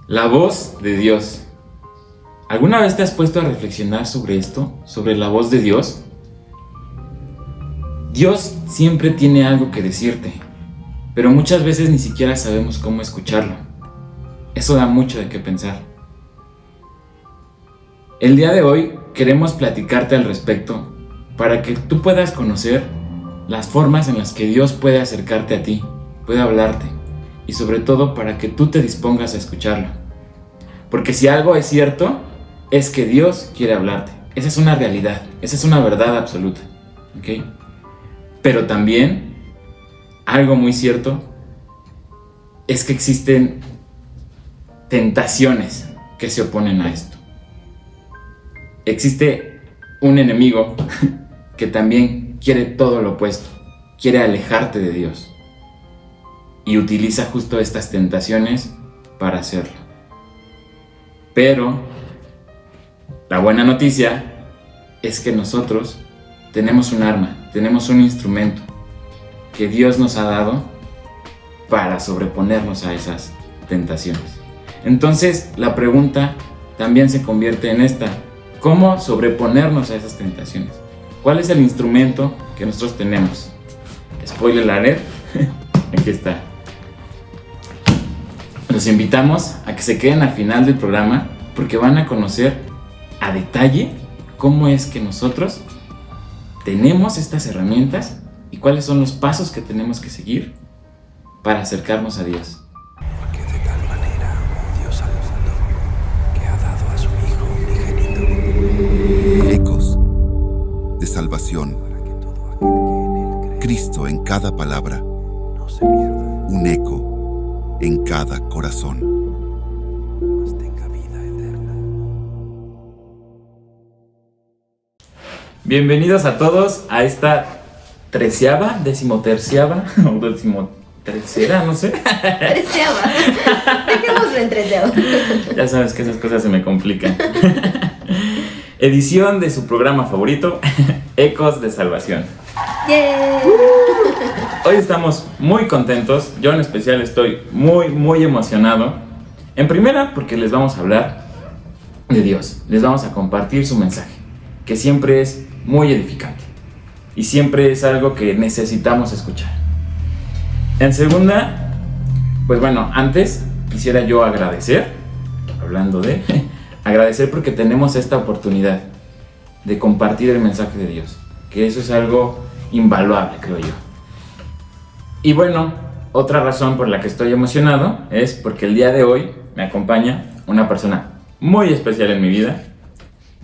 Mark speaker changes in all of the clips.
Speaker 1: La voz de Dios. ¿Alguna vez te has puesto a reflexionar sobre esto? ¿Sobre la voz de Dios? Dios siempre tiene algo que decirte, pero muchas veces ni siquiera sabemos cómo escucharlo. Eso da mucho de qué pensar. El día de hoy queremos platicarte al respecto para que tú puedas conocer las formas en las que Dios puede acercarte a ti, puede hablarte, y sobre todo para que tú te dispongas a escucharlo. Porque si algo es cierto, es que Dios quiere hablarte. Esa es una realidad, esa es una verdad absoluta, ¿ok? Pero también, algo muy cierto, es que existen tentaciones que se oponen a esto. Existe un enemigo que también quiere todo lo opuesto, quiere alejarte de Dios y utiliza justo estas tentaciones para hacerlo. Pero la buena noticia es que nosotros tenemos un arma, tenemos un instrumento que Dios nos ha dado para sobreponernos a esas tentaciones. Entonces la pregunta también se convierte en esta: ¿cómo sobreponernos a esas tentaciones? ¿Cuál es el instrumento que nosotros tenemos? Spoiler alert, aquí está. Los invitamos a que se queden al final del programa porque van a conocer a detalle cómo es que nosotros tenemos estas herramientas y cuáles son los pasos que tenemos que seguir para acercarnos a Dios.
Speaker 2: Porque de tal manera amó Dios al mundo que ha dado a su Hijo unigénito.
Speaker 3: Ecos de salvación.
Speaker 2: Para que todo aquel que en él cree
Speaker 3: Cristo en cada palabra,
Speaker 2: no se pierda,
Speaker 3: un eco en cada corazón.
Speaker 2: mas tenga vida eterna.
Speaker 1: Bienvenidos a todos a esta decimoterciava o decimotercera, no sé.
Speaker 4: Treceava. Dejémoslo en treceava.
Speaker 1: Ya sabes que esas cosas se me complican. Edición de su programa favorito, Ecos de Salvación.
Speaker 4: ¡Yay!
Speaker 1: Hoy estamos muy contentos, yo en especial estoy muy emocionado. En primera, porque les vamos a hablar de Dios, les vamos a compartir su mensaje, que siempre es muy edificante y siempre es algo que necesitamos escuchar. En segunda, pues bueno, antes quisiera yo agradecer porque tenemos esta oportunidad de compartir el mensaje de Dios, que eso es algo invaluable, creo yo. Y bueno, otra razón por la que estoy emocionado es porque el día de hoy me acompaña una persona muy especial en mi vida,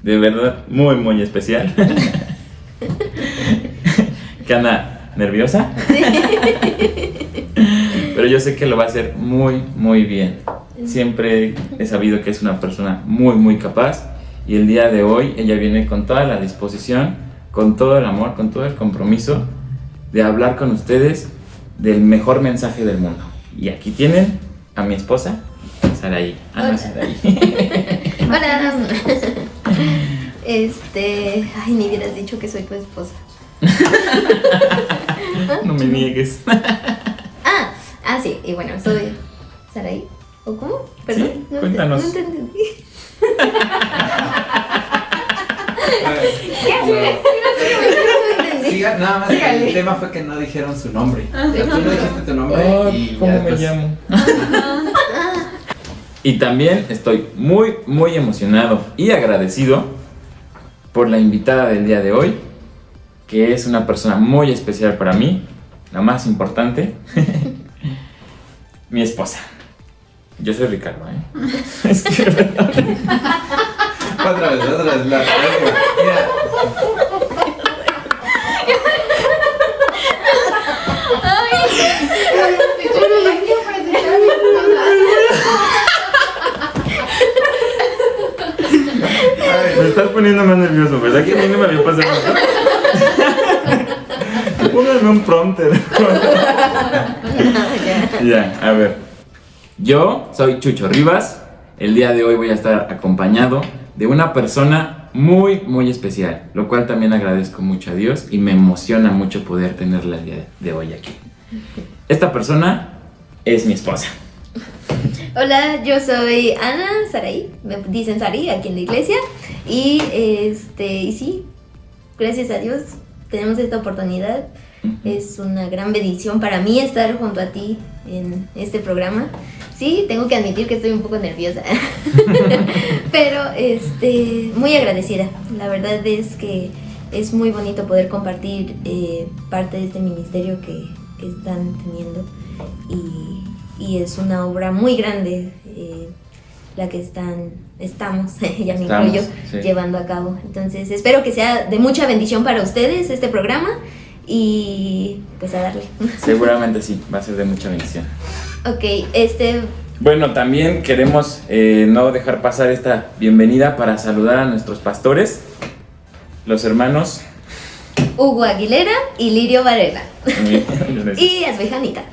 Speaker 1: de verdad muy especial, que anda nerviosa, pero yo sé que lo va a hacer muy bien. Siempre he sabido que es una persona muy capaz y el día de hoy ella viene con toda la disposición, con todo el amor, con todo el compromiso de hablar con ustedes del mejor mensaje del mundo. Y aquí tienen a mi esposa, Saraí.
Speaker 4: Hola.
Speaker 1: No, Saraí.
Speaker 4: Hola. Ay, ni hubieras dicho que soy tu esposa.
Speaker 1: No me niegues.
Speaker 4: Sí, y bueno, soy Saraí. ¿O cómo? Perdón.
Speaker 1: Sí, cuéntanos.
Speaker 4: No entendí.
Speaker 5: Siga, nada más
Speaker 4: Sígale.
Speaker 5: el tema fue que no dijeron su nombre. O sea, tú no dijiste tu nombre y
Speaker 1: ¿Cómo
Speaker 5: ya
Speaker 1: me
Speaker 5: después-
Speaker 1: llamo? Y también estoy muy emocionado y agradecido por la invitada del día de hoy, que es una persona muy especial para mí, la más importante, mi esposa. Yo soy Ricardo, Es que
Speaker 5: Otra vez, la última. Mira,
Speaker 1: me estás poniendo más nervioso, ¿verdad? Que a mí no me había pasado esto. Pónganme un prompter. Ya, a ver. Yo soy Chucho Rivas. El día de hoy voy a estar acompañado de una persona muy especial, lo cual también agradezco mucho a Dios y me emociona mucho poder tenerla el día de hoy aquí. Esta persona es mi esposa.
Speaker 4: Hola, yo soy Ana Saraí, me dicen Sari aquí en la iglesia. Y y sí, gracias a Dios tenemos esta oportunidad. Es una gran bendición para mí estar junto a ti en este programa. Sí, tengo que admitir que estoy un poco nerviosa, pero muy agradecida. La verdad es que es muy bonito poder compartir parte de este ministerio que están teniendo y es una obra muy grande la que estamos, ya me incluyo,
Speaker 1: sí,
Speaker 4: llevando a cabo. Entonces espero que sea de mucha bendición para ustedes este programa y pues a darle.
Speaker 1: Seguramente sí, va a ser de mucha bendición.
Speaker 4: Ok,
Speaker 1: Bueno, también queremos no dejar pasar esta bienvenida para saludar a nuestros pastores, los hermanos
Speaker 4: Hugo Aguilera y Lirio Varela. Y Asbejanita.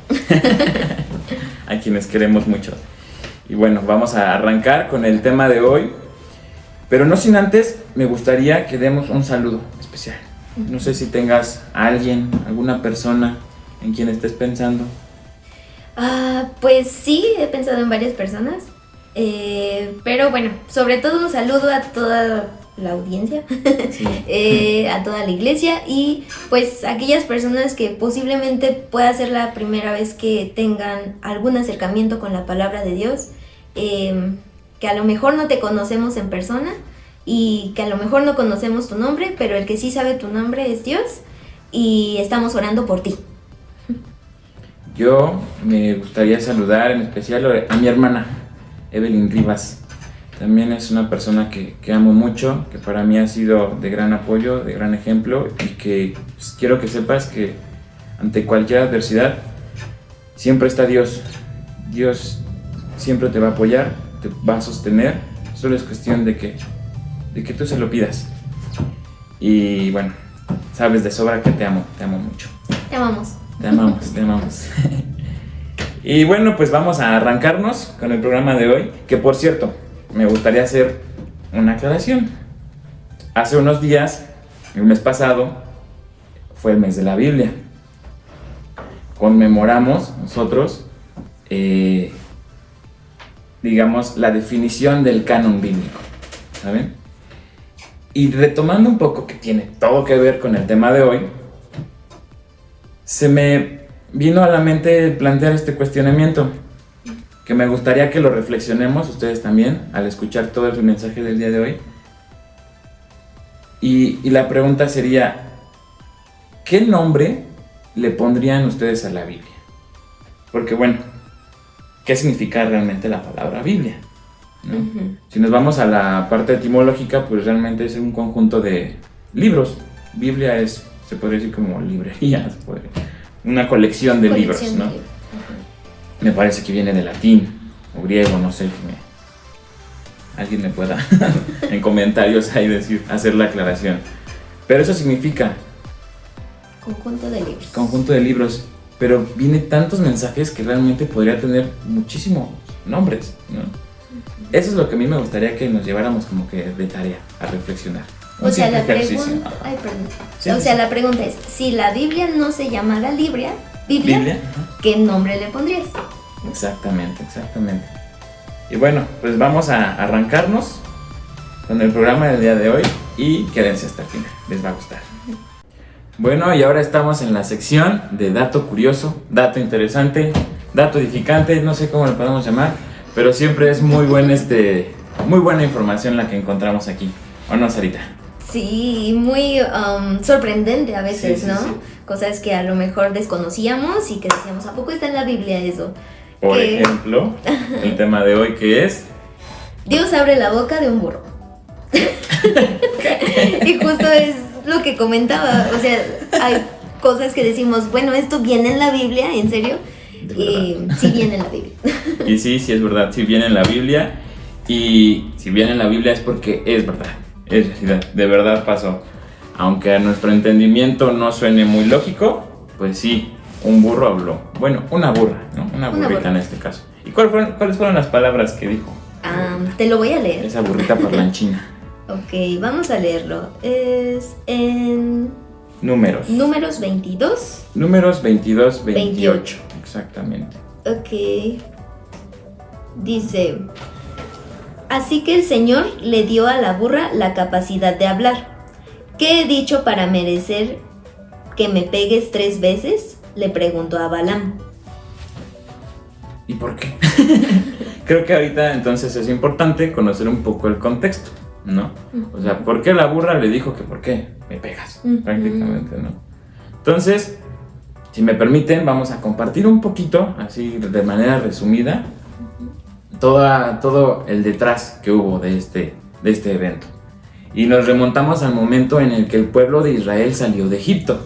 Speaker 1: a quienes queremos mucho. Y bueno, vamos a arrancar con el tema de hoy, pero no sin antes me gustaría que demos un saludo especial. No sé si tengas a alguien, alguna persona en quien estés pensando.
Speaker 4: Pues sí, he pensado en varias personas, pero bueno, sobre todo un saludo a toda la audiencia, sí. A toda la iglesia y pues aquellas personas que posiblemente pueda ser la primera vez que tengan algún acercamiento con la palabra de Dios, que a lo mejor no te conocemos en persona y que a lo mejor no conocemos tu nombre, pero el que sí sabe tu nombre es Dios y estamos orando por ti.
Speaker 1: Yo me gustaría saludar en especial a mi hermana, Evelyn Rivas. También es una persona que amo mucho, que para mí ha sido de gran apoyo, de gran ejemplo y que pues, quiero que sepas que ante cualquier adversidad siempre está Dios. Dios siempre te va a apoyar, te va a sostener, solo es cuestión de que tú se lo pidas. Y bueno, sabes de sobra que te amo mucho.
Speaker 4: Te amamos.
Speaker 1: Te amamos. Y bueno, pues vamos a arrancarnos con el programa de hoy, que por cierto, me gustaría hacer una aclaración. Hace unos días, el mes pasado, fue el mes de la Biblia. Conmemoramos nosotros, digamos, la definición del canon bíblico, ¿saben? Y retomando un poco, que tiene todo que ver con el tema de hoy, se me vino a la mente plantear este cuestionamiento, que me gustaría que lo reflexionemos ustedes también al escuchar todo el mensaje del día de hoy. Y la pregunta sería, ¿qué nombre le pondrían ustedes a la Biblia? Porque bueno, ¿qué significa realmente la palabra Biblia? ¿No? Uh-huh. Si nos vamos a la parte etimológica, pues realmente es un conjunto de libros. Biblia es, se podría decir como librería, una colección de libros, ¿no? Uh-huh. Me parece que viene de latín o griego, no sé, alguien me pueda en comentarios ahí hacer la aclaración. Pero eso significa conjunto de libros, pero viene tantos mensajes que realmente podría tener muchísimos nombres, ¿no? Eso es lo que a mí me gustaría que nos lleváramos como que de tarea a reflexionar.
Speaker 4: O sea, la pregunta, la pregunta es, si la Biblia no se llamara Biblia, ¿qué nombre le pondrías?
Speaker 1: Exactamente. Y bueno, pues vamos a arrancarnos con el programa del día de hoy y quédense hasta el final, les va a gustar. Bueno, y ahora estamos en la sección de dato curioso, dato interesante, dato edificante, no sé cómo le podemos llamar, pero siempre es muy buena información la que encontramos aquí, ¿o no, Sarita?
Speaker 4: Sí, muy sorprendente a veces, sí, ¿no? Sí. Cosas que a lo mejor desconocíamos y que decíamos, ¿a poco está en la Biblia eso?
Speaker 1: Por ejemplo, el tema de hoy que es...
Speaker 4: Dios abre la boca de un burro. Y justo es lo que comentaba, o sea, hay cosas que decimos, bueno, ¿esto viene en la Biblia? ¿En serio? Y sí viene en la Biblia.
Speaker 1: Y sí es verdad, sí viene en la Biblia. Y si viene en la Biblia es porque es verdad. Es realidad, de verdad pasó. Aunque a nuestro entendimiento no suene muy lógico, pues sí, un burro habló. Bueno, una burra, ¿no? Una burrita en este caso. ¿Y cuáles fueron las palabras que dijo?
Speaker 4: Te lo voy a leer.
Speaker 1: Esa burrita parlanchina.
Speaker 4: Ok, vamos a leerlo. Es en...
Speaker 1: Números
Speaker 4: 22.
Speaker 1: Números 22, 28. Exactamente.
Speaker 4: Ok. Dice, así que el Señor le dio a la burra la capacidad de hablar. ¿Qué he dicho para merecer que me pegues 3 veces? Le preguntó a Balaam.
Speaker 1: ¿Y por qué? Creo que ahorita entonces es importante conocer un poco el contexto, ¿no? O sea, ¿por qué la burra le dijo que por qué me pegas? Prácticamente, ¿no? Entonces, si me permiten, vamos a compartir un poquito, así de manera resumida, todo el detrás que hubo de este evento. Y nos remontamos al momento en el que el pueblo de Israel salió de Egipto,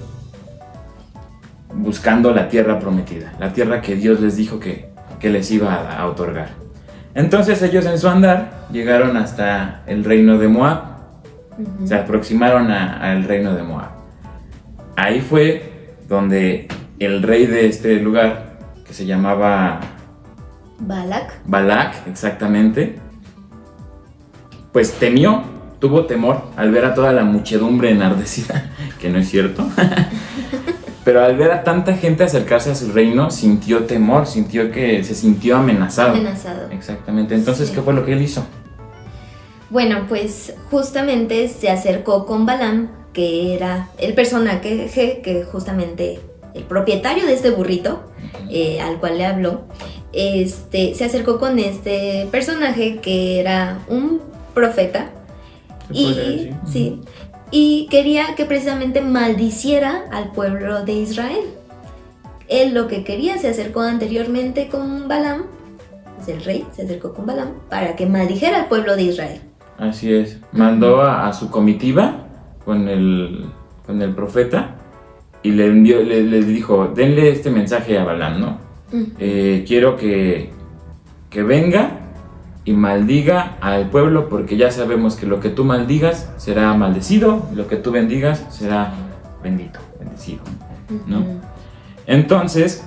Speaker 1: buscando la tierra prometida, la tierra que Dios les dijo que les iba a otorgar. Entonces ellos en su andar llegaron hasta el reino de Moab, se aproximaron al reino de Moab. Ahí fue donde el rey de este lugar, que se llamaba Balac, exactamente, pues tuvo temor al ver a toda la muchedumbre enardecida, que no es cierto, pero al ver a tanta gente acercarse a su reino, sintió temor, se sintió amenazado. Exactamente, entonces, sí. ¿Qué fue lo que él hizo?
Speaker 4: Bueno, pues justamente se acercó con Balaam, que era el personaje que justamente el propietario de este burrito, al cual le habló, se acercó con este personaje que era un profeta y quería que precisamente maldiciera al pueblo de Israel. Él lo que quería, se acercó anteriormente con Balaam, pues el rey se acercó con Balaam para que maldijera al pueblo de Israel.
Speaker 1: Así es, mandó a su comitiva con el profeta y le dijo, denle este mensaje a Balaam, ¿no? Quiero que venga y maldiga al pueblo, porque ya sabemos que lo que tú maldigas será maldecido, y lo que tú bendigas será bendecido, ¿no? Entonces,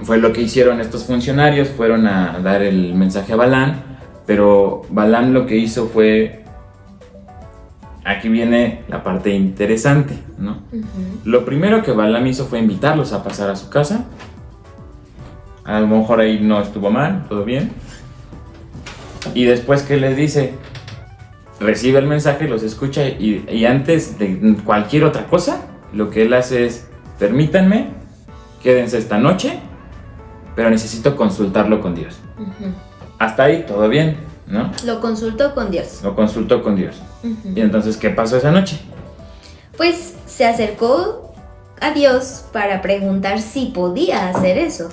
Speaker 1: fue lo que hicieron estos funcionarios, fueron a dar el mensaje a Balaam, pero Balaam lo que hizo fue, aquí viene la parte interesante, ¿no? Lo primero que Balaam hizo fue invitarlos a pasar a su casa. A lo mejor ahí no estuvo mal, todo bien. Y después, ¿qué les dice? Recibe el mensaje, los escucha y antes de cualquier otra cosa, lo que él hace es, permítanme, quédense esta noche, pero necesito consultarlo con Dios. Hasta ahí todo bien, ¿no?
Speaker 4: Lo consultó con Dios.
Speaker 1: Y entonces, ¿qué pasó esa noche?
Speaker 4: Pues se acercó a Dios para preguntar si podía hacer eso.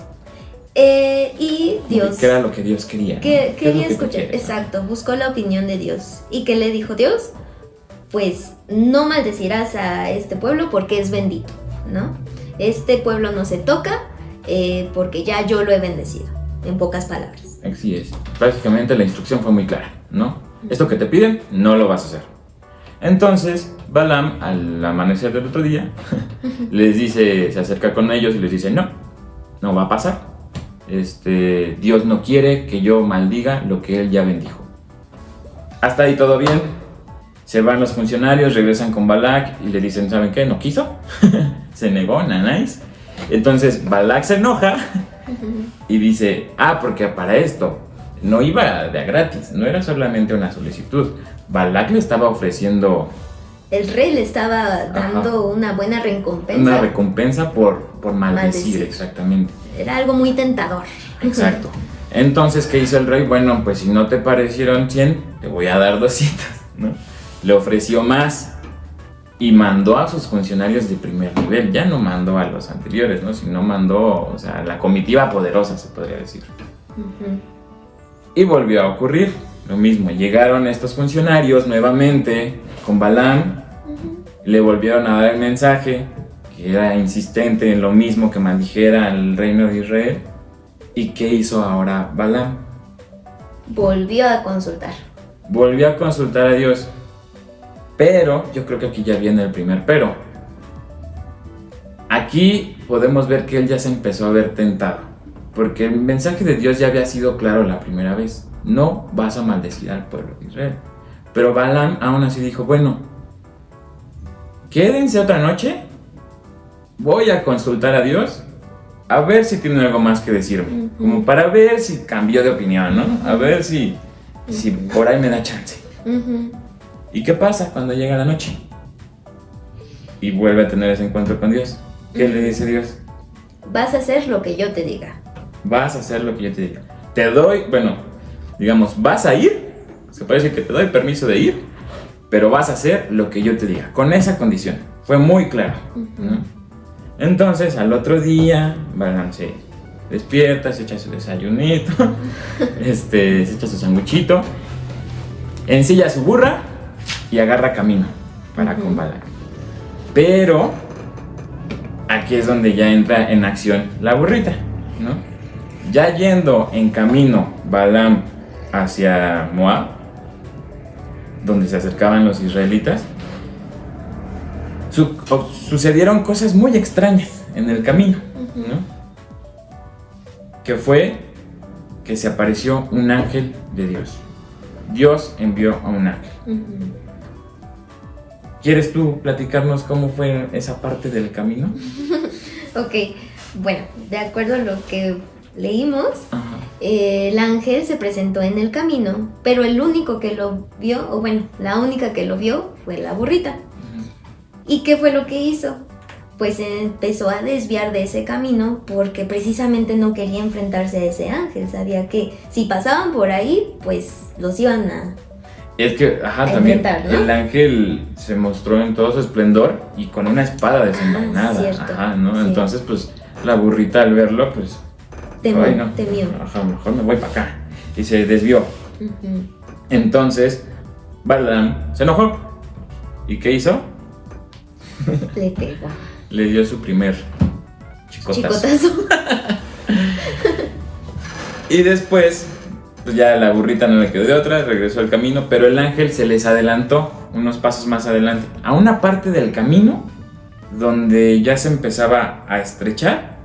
Speaker 4: Y Dios...
Speaker 1: ¿Qué era lo que Dios quería? ¿No?
Speaker 4: Quería escuchar, exacto, buscó la opinión de Dios. ¿Y qué le dijo Dios? Pues no maldecirás a este pueblo porque es bendito, ¿no? Este pueblo no se toca porque ya yo lo he bendecido, en pocas palabras.
Speaker 1: Así es, prácticamente la instrucción fue muy clara, ¿no? Esto que te piden, no lo vas a hacer. Entonces, Balaam, al amanecer del otro día, les dice, se acerca con ellos y les dice, no va a pasar. Dios no quiere que yo maldiga lo que él ya bendijo. Hasta ahí todo bien. Se van los funcionarios, regresan con Balac y le dicen, ¿saben qué? ¿No quiso? Se negó, nanáis. Entonces Balac se enoja y dice, porque para esto no iba de a gratis, no era solamente una solicitud. Balac le estaba ofreciendo...
Speaker 4: El rey le estaba dando una buena recompensa.
Speaker 1: Una recompensa por maldecir, exactamente.
Speaker 4: Era algo muy tentador.
Speaker 1: Exacto. Entonces, ¿qué hizo el rey? Bueno, pues si no te parecieron 100, te voy a dar 200, ¿no? Le ofreció más y mandó a sus funcionarios de primer nivel. Ya no mandó a los anteriores, ¿no? Sino mandó, la comitiva poderosa, se podría decir. Y volvió a ocurrir lo mismo. Llegaron estos funcionarios nuevamente con Balaam. Le volvieron a dar el mensaje, que era insistente en lo mismo, que maldijera al reino de Israel. ¿Y qué hizo ahora Balaam?
Speaker 4: Volvió a consultar
Speaker 1: a Dios. Pero, yo creo que aquí ya viene el primer pero. Aquí podemos ver que él ya se empezó a ver tentado, porque el mensaje de Dios ya había sido claro la primera vez. No vas a maldecir al pueblo de Israel. Pero Balaam aún así dijo, bueno, quédense otra noche, voy a consultar a Dios a ver si tiene algo más que decirme,
Speaker 4: Ujú.
Speaker 1: como para ver si cambió de opinión, ¿no? A ver si por ahí me da chance.
Speaker 4: Ujú.
Speaker 1: ¿Y qué pasa cuando llega la noche? Y vuelve a tener ese encuentro con Dios. ¿Qué le dice Dios?
Speaker 4: Vas a hacer lo que yo te diga.
Speaker 1: Vas a hacer lo que yo te diga. Te doy, bueno, digamos, vas a ir. Se puede decir que te doy permiso de ir, pero vas a hacer lo que yo te diga, con esa condición. Fue muy claro, ¿no? Entonces, al otro día, Balaam se despierta, se echa su desayunito, se echa su sanguchito, ensilla su burra y agarra camino para con Balaam. Pero aquí es donde ya entra en acción la burrita, ¿no? Ya yendo en camino Balaam hacia Moab, donde se acercaban los israelitas, sucedieron cosas muy extrañas en el camino, ¿no? Que fue que se apareció un ángel de Dios. Dios envió a un ángel. ¿Quieres tú platicarnos cómo fue esa parte del camino?
Speaker 4: Ok, bueno, de acuerdo a lo que leímos,
Speaker 1: Ajá.
Speaker 4: el ángel se presentó en el camino, pero el único que lo vio, o bueno, la única que lo vio fue la burrita. ¿Y qué fue lo que hizo? Pues empezó a desviar de ese camino porque precisamente no quería enfrentarse a ese ángel. Sabía que si pasaban por ahí, pues los iban a...
Speaker 1: Es que, ajá,
Speaker 4: a
Speaker 1: también
Speaker 4: enfrentar, ¿no?
Speaker 1: el ángel se mostró en todo su esplendor y con una espada desenvainada.
Speaker 4: cierto.
Speaker 1: Ajá, ¿no?
Speaker 4: Sí.
Speaker 1: Entonces, pues, la burrita al verlo, pues...
Speaker 4: Temió,
Speaker 1: ay, no.
Speaker 4: temió.
Speaker 1: Ajá, mejor me voy para acá. Y se desvió.
Speaker 4: Ujú.
Speaker 1: Entonces, Balaam se enojó. ¿Y qué hizo?
Speaker 4: Le pegó.
Speaker 1: Le dio su primer chicotazo.
Speaker 4: Chicotazo.
Speaker 1: Y después, pues ya la burrita no le quedó de otra, regresó al camino, pero el ángel se les adelantó unos pasos más adelante, a una parte del camino donde ya se empezaba a estrechar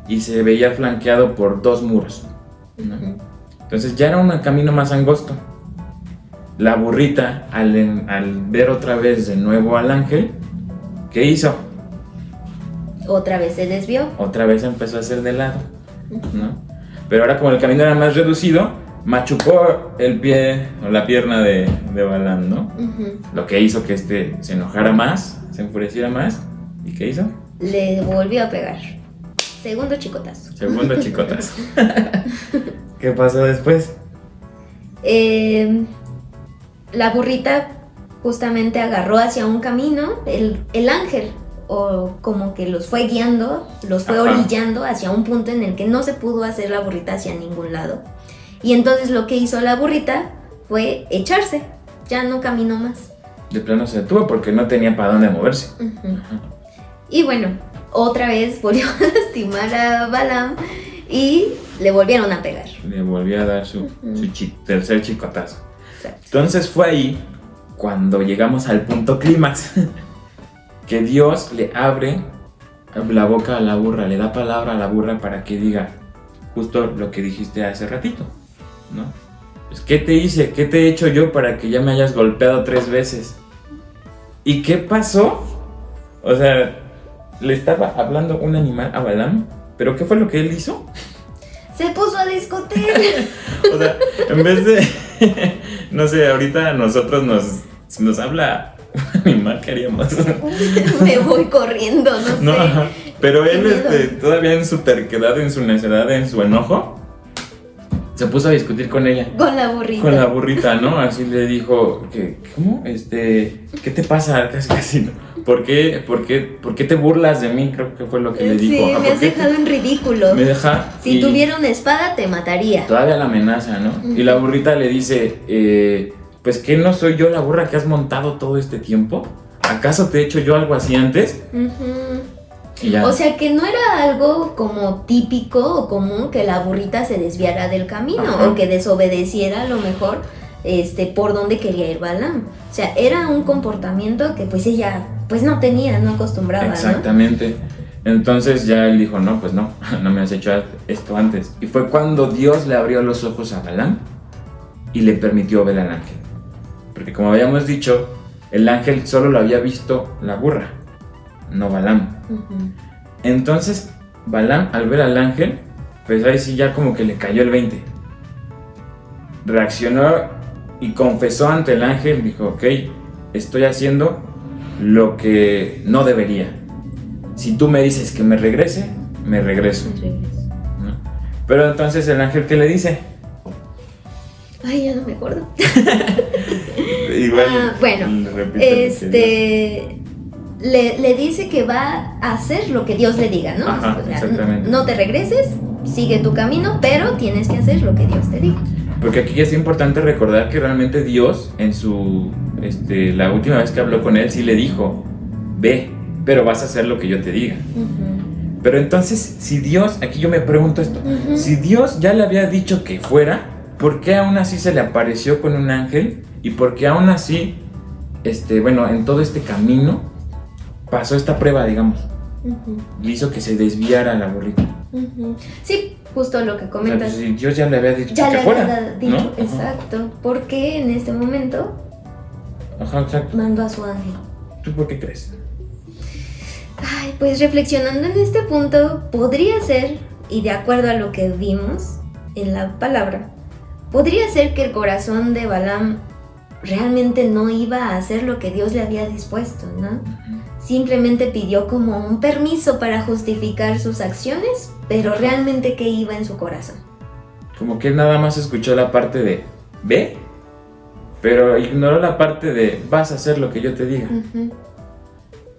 Speaker 1: y se veía flanqueado por 2 muros, ¿no? Entonces ya era un camino más angosto. La burrita, al ver otra vez de nuevo al ángel, ¿qué hizo?
Speaker 4: Otra vez se desvió.
Speaker 1: Otra vez empezó a hacer de lado, ¿no? Pero ahora como el camino era más reducido, machucó el pie o la pierna de Balaam, ¿no?
Speaker 4: Ujú.
Speaker 1: Lo que hizo que se enojara más, se enfureciera más. ¿Y qué hizo?
Speaker 4: Le volvió a pegar. Segundo chicotazo.
Speaker 1: Segundo chicotazo. ¿Qué pasó después?
Speaker 4: La burrita justamente agarró hacia un camino, el ángel, o como que los fue guiando, los fue
Speaker 1: Ajá.
Speaker 4: orillando hacia un punto en el que no se pudo hacer la burrita hacia ningún lado. Y entonces lo que hizo la burrita fue echarse, ya no caminó más.
Speaker 1: De plano se detuvo porque no tenía para dónde moverse.
Speaker 4: Ujú. Y bueno, otra vez volvió a lastimar a Balaam y le volvieron a pegar.
Speaker 1: Le volvió a dar su tercer chicotazo.
Speaker 4: Exacto.
Speaker 1: Entonces fue ahí cuando llegamos al punto clímax. Que Dios le abre la boca a la burra, le da palabra a la burra para que diga justo lo que dijiste hace ratito, ¿no? Pues, ¿qué te hice? ¿Qué te he hecho yo para que ya me hayas golpeado 3 veces? ¿Y qué pasó? O sea, le estaba hablando un animal a Balaam, pero ¿qué fue lo que él hizo?
Speaker 4: Se puso a discutir.
Speaker 1: O sea, en vez de, no sé, ahorita a nosotros si nos habla un animal, ¿qué haríamos?
Speaker 4: Me voy corriendo, no
Speaker 1: No,
Speaker 4: sé.
Speaker 1: ajá. Pero él,
Speaker 4: Qué miedo.
Speaker 1: todavía en su terquedad, en su necedad, en su enojo, se puso a discutir con ella.
Speaker 4: Con la burrita.
Speaker 1: Con la burrita, ¿no? Así le dijo, ¿cómo? ¿Qué te pasa? Casi, casi, ¿no? ¿Por qué te burlas de mí? Creo que fue lo que le dijo.
Speaker 4: Sí,
Speaker 1: Ajá,
Speaker 4: me
Speaker 1: ¿por
Speaker 4: has
Speaker 1: qué
Speaker 4: dejado en ridículo.
Speaker 1: me deja?
Speaker 4: Si
Speaker 1: Y
Speaker 4: tuviera una espada, te mataría.
Speaker 1: todavía la amenaza, ¿no? Y la burrita le dice, pues ¿qué no soy yo la burra que has montado todo este tiempo? ¿Acaso te he hecho yo algo así antes?
Speaker 4: Ujú.
Speaker 1: Y ya.
Speaker 4: O sea que no era algo como típico o común que la burrita se desviara del camino.
Speaker 1: Ajá.
Speaker 4: O que desobedeciera a lo mejor por donde quería ir Balaam. O sea, era un comportamiento que pues ella pues no tenía, no acostumbraba,
Speaker 1: Exactamente. Entonces ya él dijo, no, pues no me has hecho esto antes. Y fue cuando Dios le abrió los ojos a Balaam y le permitió ver al ángel. Porque como habíamos dicho, el ángel solo lo había visto la burra, no Balaam.
Speaker 4: ¿no? Ujú.
Speaker 1: Entonces, Balaam, al ver al ángel, pues ahí sí ya como que le cayó el 20. Reaccionó y confesó ante el ángel, dijo, ok, estoy haciendo lo que no debería. Si tú me dices que me regrese, me regreso. ¿No? Pero entonces el ángel, ¿qué le dice?
Speaker 4: Ay, ya no me acuerdo.
Speaker 1: Igual,
Speaker 4: bueno, le dice que va a hacer lo que Dios le diga, ¿no?
Speaker 1: Ajá,
Speaker 4: o sea,
Speaker 1: exactamente.
Speaker 4: no te regreses, sigue tu camino, pero tienes que hacer lo que Dios te diga.
Speaker 1: Porque aquí es importante recordar que realmente Dios, en su la última vez que habló con él, sí le dijo, ve, pero vas a hacer lo que yo te diga.
Speaker 4: Uh-huh.
Speaker 1: Pero entonces, si Dios, aquí yo me pregunto esto,
Speaker 4: Uh-huh.
Speaker 1: si Dios ya le había dicho que fuera, ¿por qué aún así se le apareció con un ángel? ¿Y por qué aún así, en todo este camino, pasó esta prueba, digamos?
Speaker 4: Uh-huh.
Speaker 1: Le hizo que se desviara la burrita.
Speaker 4: Uh-huh. Sí, justo lo que comentas.
Speaker 1: O sea, si Dios ya le había dicho
Speaker 4: Ya
Speaker 1: que
Speaker 4: le
Speaker 1: fuera,
Speaker 4: había dicho,
Speaker 1: ¿no?
Speaker 4: exacto. Porque en este momento
Speaker 1: Ajá, exacto.
Speaker 4: mandó a su ángel.
Speaker 1: ¿Tú por qué crees?
Speaker 4: Ay, pues reflexionando en este punto, podría ser, y de acuerdo a lo que vimos en la palabra, podría ser que el corazón de Balaam realmente no iba a hacer lo que Dios le había dispuesto, ¿no? Simplemente pidió como un permiso para justificar sus acciones, pero realmente ¿qué iba en su corazón?
Speaker 1: Como que él nada más escuchó la parte de ve, pero ignoró la parte de vas a hacer lo que yo te diga.
Speaker 4: Uh-huh.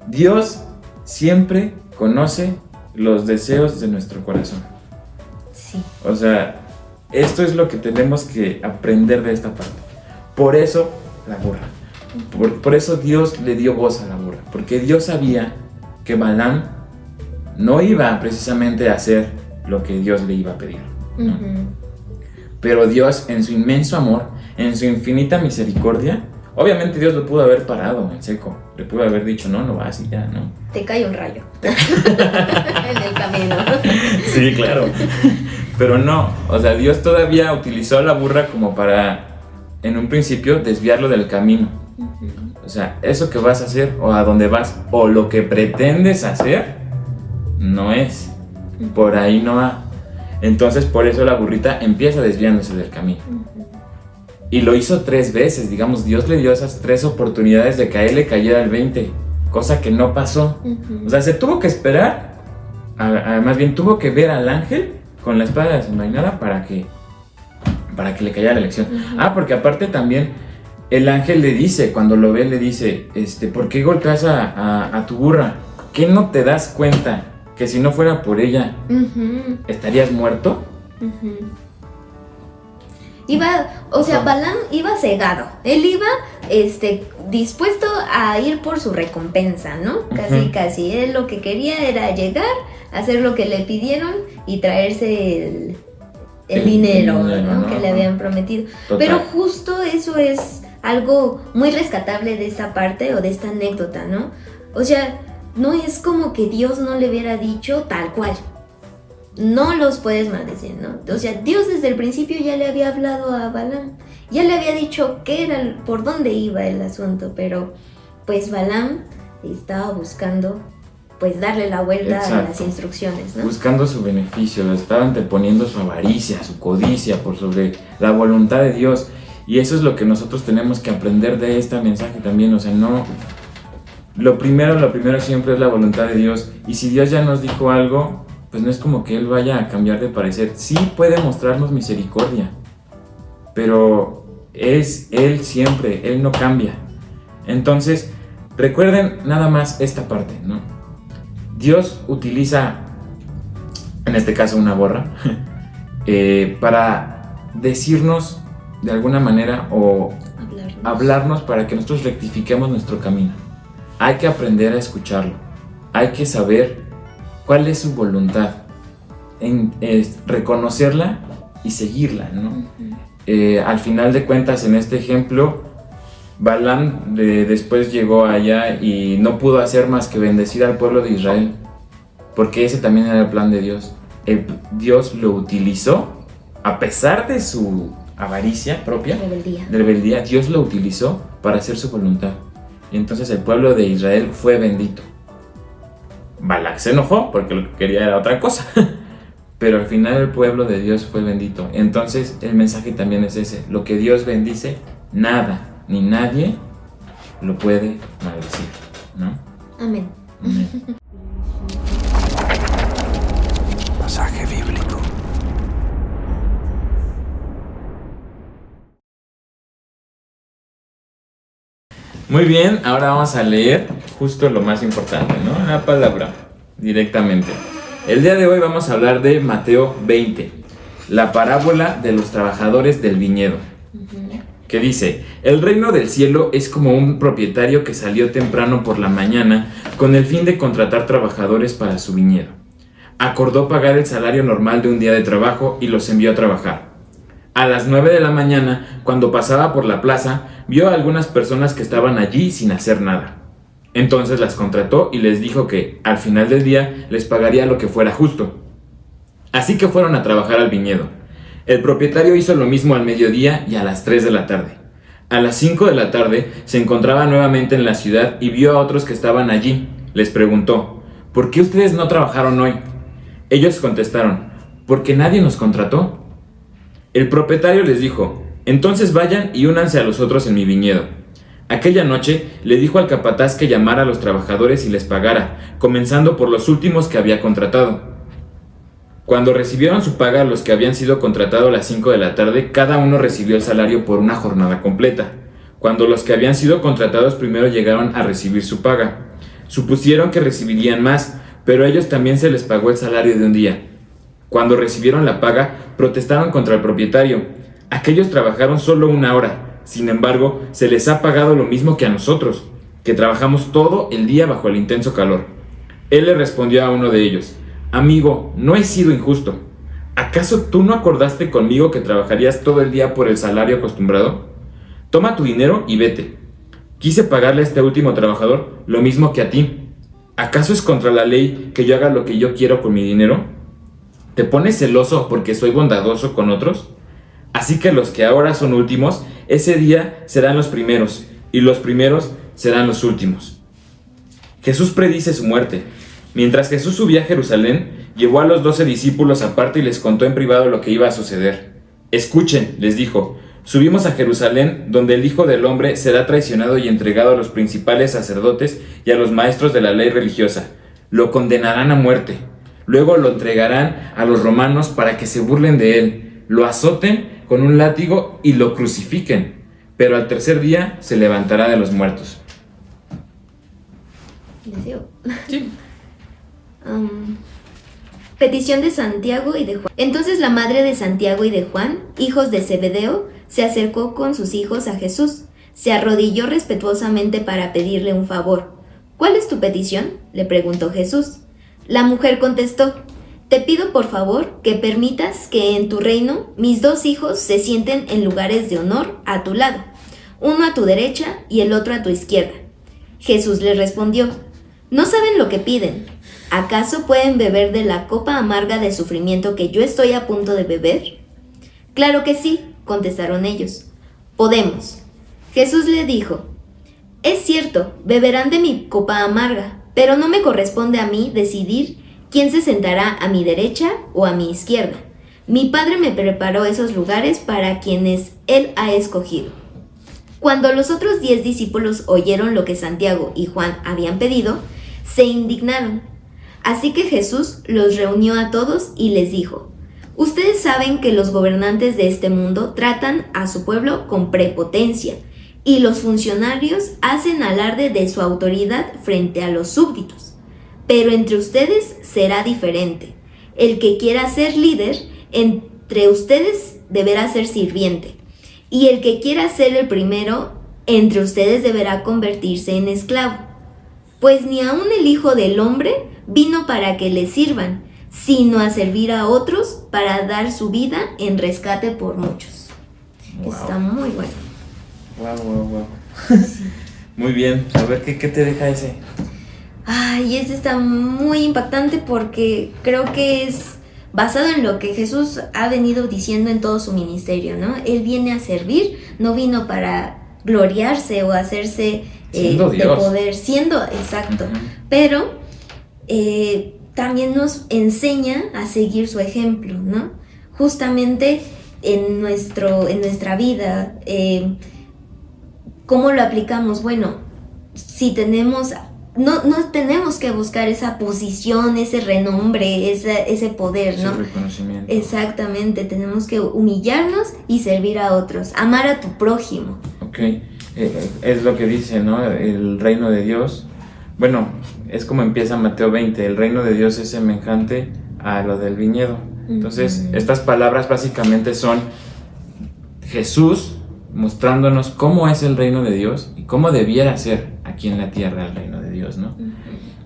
Speaker 1: Dios siempre conoce los deseos de nuestro corazón.
Speaker 4: Sí.
Speaker 1: O sea, esto es lo que tenemos que aprender de esta parte. Por eso la burra. Por eso Dios le dio voz a la burra. Porque Dios sabía que Balaam no iba precisamente a hacer lo que Dios le iba a pedir, ¿no?
Speaker 4: Uh-huh.
Speaker 1: Pero Dios, en su inmenso amor, en su infinita misericordia, obviamente Dios lo pudo haber parado en seco. Le pudo haber dicho, no vas y ya, ¿no?
Speaker 4: Te cae un rayo en el camino.
Speaker 1: Sí, claro. Pero no, o sea, Dios todavía utilizó a la burra como para, en un principio, desviarlo del camino.
Speaker 4: Uh-huh.
Speaker 1: O sea, eso que vas a hacer, o a dónde vas, o lo que pretendes hacer, no es. Por ahí no va. Entonces, por eso la burrita empieza desviándose del camino.
Speaker 4: Uh-huh.
Speaker 1: Y lo hizo 3 veces, digamos, Dios le dio esas 3 oportunidades de que a él le cayera el 20, cosa que no pasó.
Speaker 4: Uh-huh.
Speaker 1: O sea, se tuvo que esperar, más bien tuvo que ver al ángel con la espada desenvainada para que le cayera la lección.
Speaker 4: Uh-huh.
Speaker 1: Porque aparte también el ángel le dice, cuando lo ve, le dice, ¿por qué golpeas a tu burra? ¿Qué no te das cuenta que si no fuera por ella,
Speaker 4: Uh-huh.
Speaker 1: estarías muerto?
Speaker 4: Uh-huh. Balaam iba cegado. Él iba dispuesto a ir por su recompensa, ¿no? Casi. Él lo que quería era llegar, hacer lo que le pidieron y traerse el dinero, ¿no? Que le habían prometido.
Speaker 1: Total.
Speaker 4: Pero justo eso es algo muy rescatable de esta parte o de esta anécdota, ¿no? O sea, no es como que Dios no le hubiera dicho tal cual. No los puedes maldecir, ¿no? O sea, Dios desde el principio ya le había hablado a Balaam. Ya le había dicho qué era, por dónde iba el asunto, pero pues Balaam estaba buscando pues darle la vuelta
Speaker 1: Exacto.
Speaker 4: a las instrucciones, ¿no?
Speaker 1: Buscando su beneficio, estaba anteponiendo su avaricia, su codicia por sobre la voluntad de Dios. Y eso es lo que nosotros tenemos que aprender de este mensaje también. O sea, no... Lo primero siempre es la voluntad de Dios. Y si Dios ya nos dijo algo, pues no es como que Él vaya a cambiar de parecer. Sí puede mostrarnos misericordia, pero es Él siempre, Él no cambia. Entonces, recuerden nada más esta parte, ¿no? Dios utiliza, en este caso una burra, para decirnos de alguna manera o hablarnos para que nosotros rectifiquemos nuestro camino. Hay que aprender a escucharlo, hay que saber cuál es su voluntad, reconocerla y seguirla, ¿no?
Speaker 4: Uh-huh.
Speaker 1: Al final de cuentas, en este ejemplo, Balaam después llegó allá y no pudo hacer más que bendecir al pueblo de Israel, porque ese también era el plan de Dios. Dios lo utilizó, a pesar de su avaricia propia, de rebeldía, Dios lo utilizó para hacer su voluntad. Y entonces el pueblo de Israel fue bendito. Balac se enojó porque lo que quería era otra cosa. Pero al final el pueblo de Dios fue bendito. Entonces el mensaje también es ese. Lo que Dios bendice, nada ni nadie lo puede maldecir, ¿no?
Speaker 4: Amén.
Speaker 1: Amén.
Speaker 2: Pasaje bíblico.
Speaker 1: Muy bien, ahora vamos a leer justo lo más importante, ¿no? La palabra, directamente. El día de hoy vamos a hablar de Mateo 20, la parábola de los trabajadores del viñedo, que dice: el reino del cielo es como un propietario que salió temprano por la mañana con el fin de contratar trabajadores para su viñedo. Acordó pagar el salario normal de un día de trabajo y los envió a trabajar. A las 9 de la mañana, cuando pasaba por la plaza, vio a algunas personas que estaban allí sin hacer nada. Entonces las contrató y les dijo que, al final del día, les pagaría lo que fuera justo. Así que fueron a trabajar al viñedo. El propietario hizo lo mismo al mediodía y a las 3 de la tarde. A las 5 de la tarde se encontraba nuevamente en la ciudad y vio a otros que estaban allí. Les preguntó: ¿por qué ustedes no trabajaron hoy? Ellos contestaron: ¿porque nadie nos contrató? El propietario les dijo: entonces vayan y únanse a los otros en mi viñedo. Aquella noche le dijo al capataz que llamara a los trabajadores y les pagara, comenzando por los últimos que había contratado. Cuando recibieron su paga los que habían sido contratados a las 5 de la tarde, cada uno recibió el salario por una jornada completa. Cuando los que habían sido contratados primero llegaron a recibir su paga, supusieron que recibirían más, pero a ellos también se les pagó el salario de un día. Cuando recibieron la paga, protestaron contra el propietario. Aquellos trabajaron solo 1 hora, sin embargo, se les ha pagado lo mismo que a nosotros, que trabajamos todo el día bajo el intenso calor. Él le respondió a uno de ellos: amigo, no he sido injusto. ¿Acaso tú no acordaste conmigo que trabajarías todo el día por el salario acostumbrado? Toma tu dinero y vete. Quise pagarle a este último trabajador lo mismo que a ti. ¿Acaso es contra la ley que yo haga lo que yo quiero con mi dinero? ¿Te pones celoso porque soy bondadoso con otros? Así que los que ahora son últimos, ese día serán los primeros, y los primeros serán los últimos. Jesús predice su muerte. Mientras Jesús subía a Jerusalén, llevó a los 12 discípulos aparte y les contó en privado lo que iba a suceder. Escuchen, les dijo: subimos a Jerusalén, donde el Hijo del Hombre será traicionado y entregado a los principales sacerdotes y a los maestros de la ley religiosa. Lo condenarán a muerte. Luego lo entregarán a los romanos para que se burlen de él, lo azoten con un látigo y lo crucifiquen, pero al tercer día se levantará de los muertos.
Speaker 4: ¿Les digo? Sí. Petición de Santiago y de Juan. Entonces la madre de Santiago y de Juan, hijos de Zebedeo, se acercó con sus hijos a Jesús. Se arrodilló respetuosamente para pedirle un favor. ¿Cuál es tu petición?, le preguntó Jesús. La mujer contestó: te pido por favor que permitas que en tu reino mis 2 hijos se sienten en lugares de honor a tu lado, uno a tu derecha y el otro a tu izquierda. Jesús les respondió: ¿no saben lo que piden? ¿Acaso pueden beber de la copa amarga de sufrimiento que yo estoy a punto de beber? Claro que sí, contestaron ellos. Podemos. Jesús le dijo: es cierto, beberán de mi copa amarga, pero no me corresponde a mí decidir quién se sentará a mi derecha o a mi izquierda. Mi Padre me preparó esos lugares para quienes Él ha escogido. Cuando los otros 10 discípulos oyeron lo que Santiago y Juan habían pedido, se indignaron. Así que Jesús los reunió a todos y les dijo: ustedes saben que los gobernantes de este mundo tratan a su pueblo con prepotencia, y los funcionarios hacen alarde de su autoridad frente a los súbditos. Pero entre ustedes será diferente. El que quiera ser líder entre ustedes deberá ser sirviente, y el que quiera ser el primero entre ustedes deberá convertirse en esclavo. Pues ni aun el Hijo del Hombre vino para que le sirvan, sino a servir a otros para dar su vida en rescate por muchos. Wow. Está muy bueno.
Speaker 1: Wow. Muy bien. A ver, ¿qué te deja ese?
Speaker 4: Ay, este está muy impactante porque creo que es basado en lo que Jesús ha venido diciendo en todo su ministerio, ¿no? Él viene a servir, no vino para gloriarse o hacerse de poder, siendo exacto. Uh-huh. Pero también nos enseña a seguir su ejemplo, ¿no? Justamente en nuestra vida, ¿cómo lo aplicamos? Bueno, si tenemos, no tenemos que buscar esa posición, ese renombre, ese poder, ¿no?
Speaker 1: Ese reconocimiento.
Speaker 4: Exactamente, tenemos que humillarnos y servir a otros, amar a tu prójimo.
Speaker 1: Ok, es lo que dice, ¿no? El reino de Dios. Bueno, es como empieza Mateo 20, el reino de Dios es semejante a lo del viñedo. Entonces, estas palabras básicamente son Jesús mostrándonos cómo es el reino de Dios y cómo debiera ser aquí en la tierra el reino de Dios, ¿no?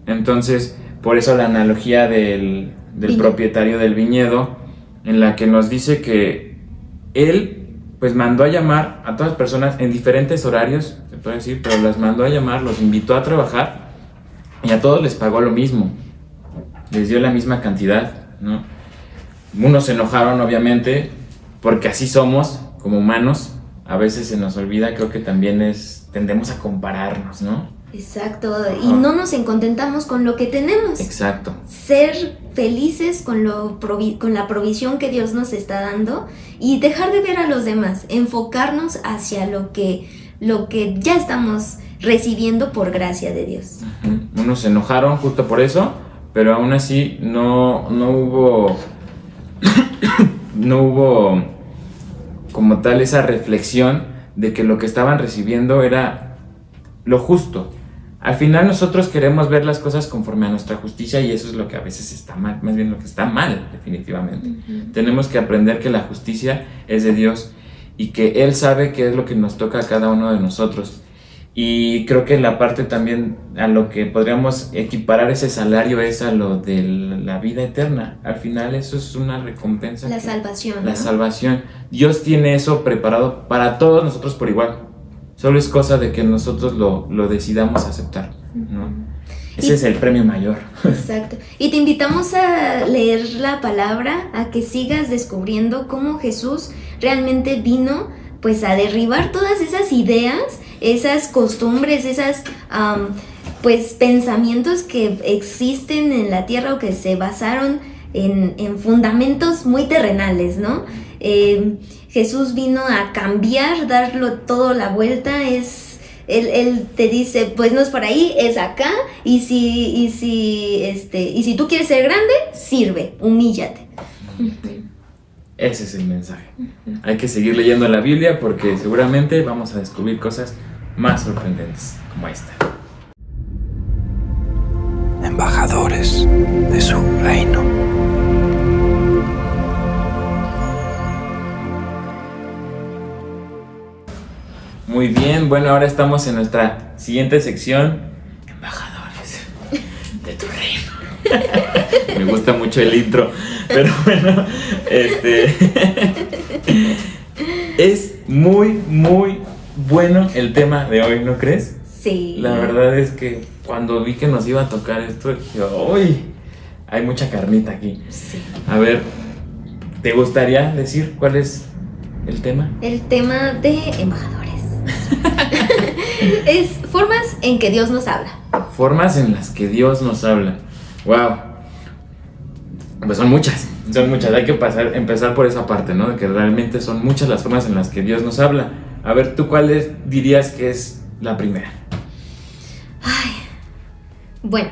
Speaker 1: Entonces, por eso la analogía del propietario del viñedo, en la que nos dice que él pues mandó a llamar a todas las personas en diferentes horarios, se puede decir, pero las mandó a llamar, los invitó a trabajar y a todos les pagó lo mismo, les dio la misma cantidad, ¿no? Unos se enojaron, obviamente, porque así somos como humanos. A veces se nos olvida, creo que también tendemos a compararnos, ¿no?
Speaker 4: Exacto, y no nos contentamos con lo que tenemos.
Speaker 1: Exacto.
Speaker 4: Ser felices con la provisión que Dios nos está dando y dejar de ver a los demás, enfocarnos hacia lo que ya estamos recibiendo por gracia de Dios.
Speaker 1: Unos se enojaron justo por eso, pero aún así no hubo como tal esa reflexión de que lo que estaban recibiendo era lo justo. Al final nosotros queremos ver las cosas conforme a nuestra justicia y eso es lo que a veces está mal, más bien lo que está mal definitivamente. Tenemos que aprender que la justicia es de Dios y que Él sabe qué es lo que nos toca a cada uno de nosotros. Y creo que la parte también a lo que podríamos equiparar ese salario es a lo de la vida eterna. Al final eso es una recompensa.
Speaker 4: La salvación, ¿no?
Speaker 1: La salvación. Dios tiene eso preparado para todos nosotros por igual. Solo es cosa de que nosotros lo decidamos aceptar, ¿no? Ese es el premio mayor.
Speaker 4: Exacto. Y te invitamos a leer la palabra, a que sigas descubriendo cómo Jesús realmente vino pues a derribar todas esas ideas, esas costumbres, esas pues pensamientos que existen en la tierra o que se basaron en fundamentos muy terrenales, ¿no? Jesús vino a cambiar, darlo todo la vuelta. Él te dice, pues no es por ahí, es acá, y si tú quieres ser grande, sirve, humíllate.
Speaker 1: Ese es el mensaje. Hay que seguir leyendo la Biblia porque seguramente vamos a descubrir cosas más sorprendentes como esta.
Speaker 2: Embajadores de su reino.
Speaker 1: Muy bien, bueno, ahora estamos en nuestra siguiente sección, embajadores de tu reino. Me gusta mucho el intro, pero bueno, es muy, muy bueno el tema de hoy, ¿no crees?
Speaker 4: Sí.
Speaker 1: La verdad es que cuando vi que nos iba a tocar esto, dije, ¡uy! Hay mucha carnita aquí.
Speaker 4: Sí.
Speaker 1: A ver, ¿te gustaría decir cuál es el tema?
Speaker 4: El tema de embajadores. Es formas en que Dios nos habla.
Speaker 1: Formas en las que Dios nos habla. ¡Wow! Pues son muchas. Hay que empezar por esa parte, ¿no? De que realmente son muchas las formas en las que Dios nos habla. A ver, ¿tú cuál dirías que es la primera?
Speaker 4: Ay, bueno,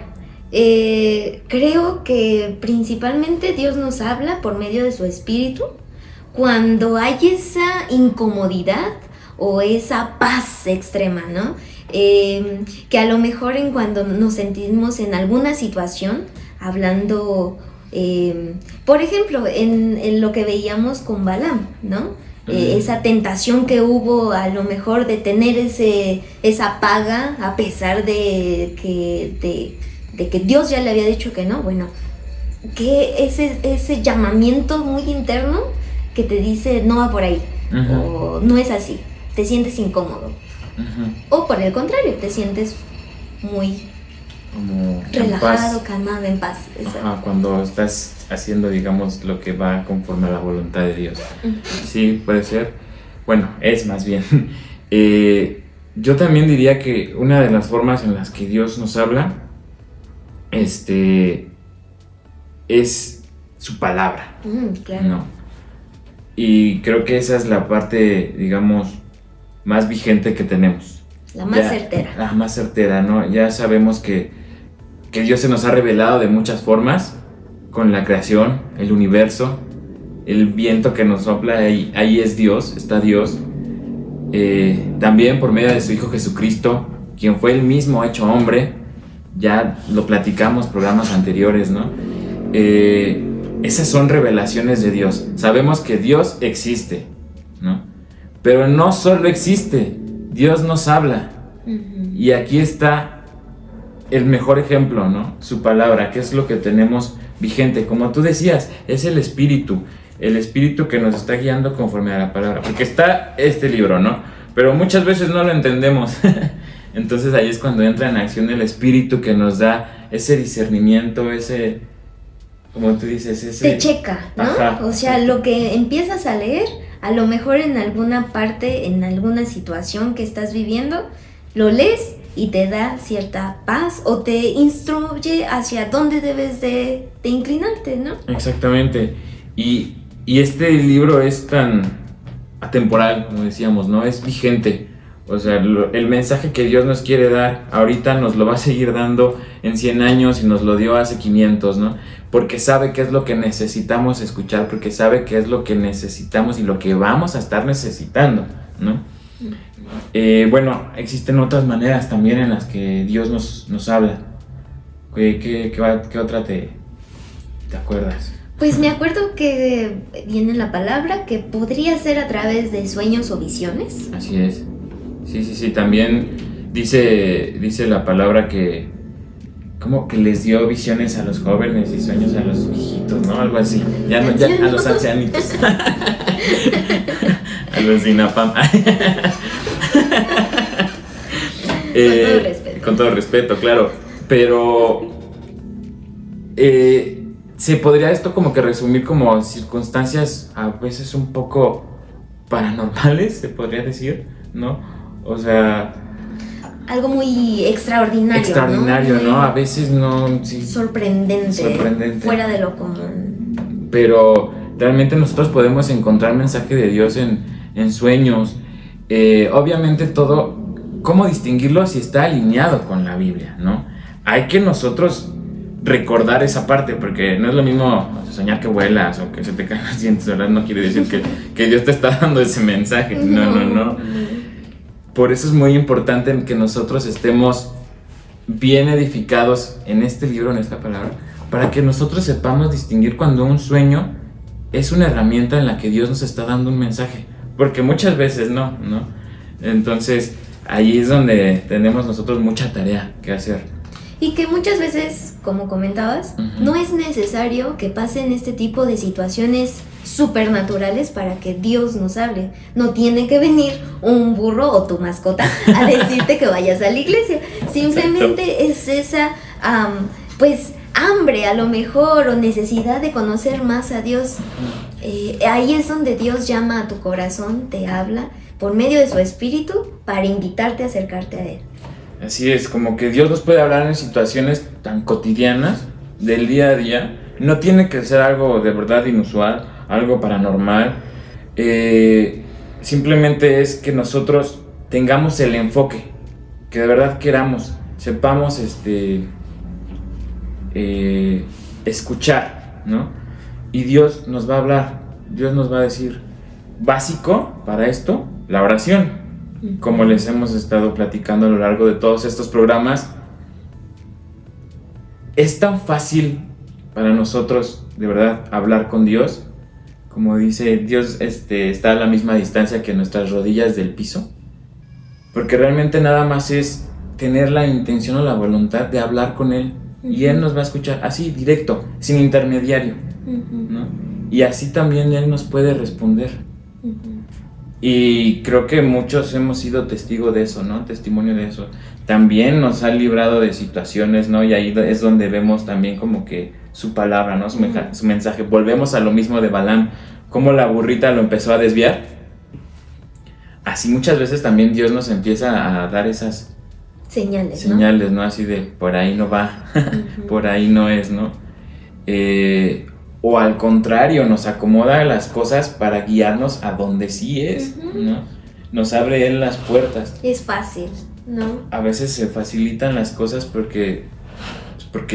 Speaker 4: creo que principalmente Dios nos habla por medio de su espíritu cuando hay esa incomodidad o esa paz extrema, ¿no? Que a lo mejor cuando nos sentimos en alguna situación, hablando, por ejemplo, en lo que veíamos con Balaam, ¿no? Esa tentación que hubo a lo mejor de tener esa paga a pesar de que Dios ya le había dicho que no. Bueno, que ese llamamiento muy interno que te dice no va por ahí, o no es así, te sientes incómodo, o por el contrario, te sientes muy
Speaker 1: como
Speaker 4: relajado, calmado, en paz.
Speaker 1: Ajá, cuando estás haciendo, digamos, lo que va conforme a la voluntad de Dios. Sí, puede ser. Bueno, es más bien. Yo también diría que una de las formas en las que Dios nos habla es su palabra,
Speaker 4: Claro.
Speaker 1: ¿no? Y creo que esa es la parte, digamos, más vigente que tenemos.
Speaker 4: La más certera.
Speaker 1: La más certera, ¿no? Ya sabemos que Dios se nos ha revelado de muchas formas, con la creación, el universo, el viento que nos sopla, ahí es Dios, está Dios. También por medio de su Hijo Jesucristo, quien fue el mismo hecho hombre, ya lo platicamos en programas anteriores, ¿no? Esas son revelaciones de Dios. Sabemos que Dios existe, ¿no? Pero no solo existe, Dios nos habla. Y aquí está el mejor ejemplo, ¿no? Su palabra, que es lo que tenemos vigente. Como tú decías, es el Espíritu que nos está guiando conforme a la palabra. Porque está este libro, ¿no? Pero muchas veces no lo entendemos. Entonces ahí es cuando entra en acción el Espíritu que nos da ese discernimiento, ese, como tú dices, ese...
Speaker 4: Te checa, ¿no?
Speaker 1: Ajá,
Speaker 4: o sea,
Speaker 1: exacto.
Speaker 4: lo que empiezas a leer, a lo mejor en alguna parte, en alguna situación que estás viviendo, lo lees y te da cierta paz o te instruye hacia dónde debes de inclinarte, ¿no?
Speaker 1: Exactamente. Y este libro es tan atemporal, como decíamos, ¿no? Es vigente. O sea, el mensaje que Dios nos quiere dar ahorita nos lo va a seguir dando en 100 años y nos lo dio hace 500, ¿no? Porque sabe qué es lo que necesitamos escuchar, porque sabe qué es lo que necesitamos y lo que vamos a estar necesitando, ¿no? Bueno, existen otras maneras también en las que Dios nos habla. ¿Qué otra te acuerdas?
Speaker 4: Pues me acuerdo que viene la palabra que podría ser a través de sueños o visiones.
Speaker 1: Así es. Sí, también dice la palabra que como que les dio visiones a los jóvenes y sueños a los viejitos, ¿no? Algo así. Ya a los ancianitos. A los DINAPAM.
Speaker 4: Con todo respeto.
Speaker 1: Con todo respeto, claro. Pero se podría esto como que resumir como circunstancias a veces un poco paranormales, se podría decir, ¿no? O sea...
Speaker 4: Algo muy extraordinario,
Speaker 1: ¿no? A veces no... Sí,
Speaker 4: sorprendente, fuera de lo común.
Speaker 1: Pero realmente nosotros podemos encontrar mensaje de Dios en sueños. Obviamente todo... ¿Cómo distinguirlo si está alineado con la Biblia, no? Hay que nosotros recordar esa parte, porque no es lo mismo soñar que vuelas o que se te caen los dientes, ¿verdad? No quiere decir que Dios te está dando ese mensaje. No. Por eso es muy importante que nosotros estemos bien edificados en este libro, en esta palabra, para que nosotros sepamos distinguir cuando un sueño es una herramienta en la que Dios nos está dando un mensaje, porque muchas veces no. Entonces, ahí es donde tenemos nosotros mucha tarea que hacer.
Speaker 4: Y que muchas veces, como comentabas, no es necesario que pasen este tipo de situaciones supernaturales para que Dios nos hable. No tiene que venir un burro o tu mascota a decirte que vayas a la iglesia. Simplemente es esa, pues, hambre a lo mejor o necesidad de conocer más a Dios. Ahí es donde Dios llama a tu corazón, te habla por medio de su espíritu para invitarte a acercarte a Él.
Speaker 1: Así es, como que Dios nos puede hablar en situaciones tan cotidianas del día a día. No tiene que ser algo de verdad inusual, algo paranormal. Simplemente es que nosotros tengamos el enfoque, que de verdad queramos, sepamos escuchar, ¿no? Y Dios nos va a hablar, Dios nos va a decir, básico para esto, la oración. Como les hemos estado platicando a lo largo de todos estos programas, es tan fácil para nosotros, de verdad, hablar con Dios. Como dice, Dios está a la misma distancia que nuestras rodillas del piso. Porque realmente nada más es tener la intención o la voluntad de hablar con Él. Y Él nos va a escuchar así, directo, sin intermediario, ¿no? Y así también Él nos puede responder. Y creo que muchos hemos sido testigo de eso, ¿no? Testimonio de eso. También nos ha librado de situaciones, ¿no? Y ahí es donde vemos también como que su palabra, ¿no? Su mensaje. Volvemos a lo mismo de Balaam, cómo la burrita lo empezó a desviar. Así muchas veces también Dios nos empieza a dar esas señales, ¿no? Así de por ahí no va, por ahí no es, ¿no? O al contrario, nos acomoda las cosas para guiarnos a donde sí es, ¿no? Nos abre Él las puertas.
Speaker 4: Es fácil, ¿no?
Speaker 1: A veces se facilitan las cosas porque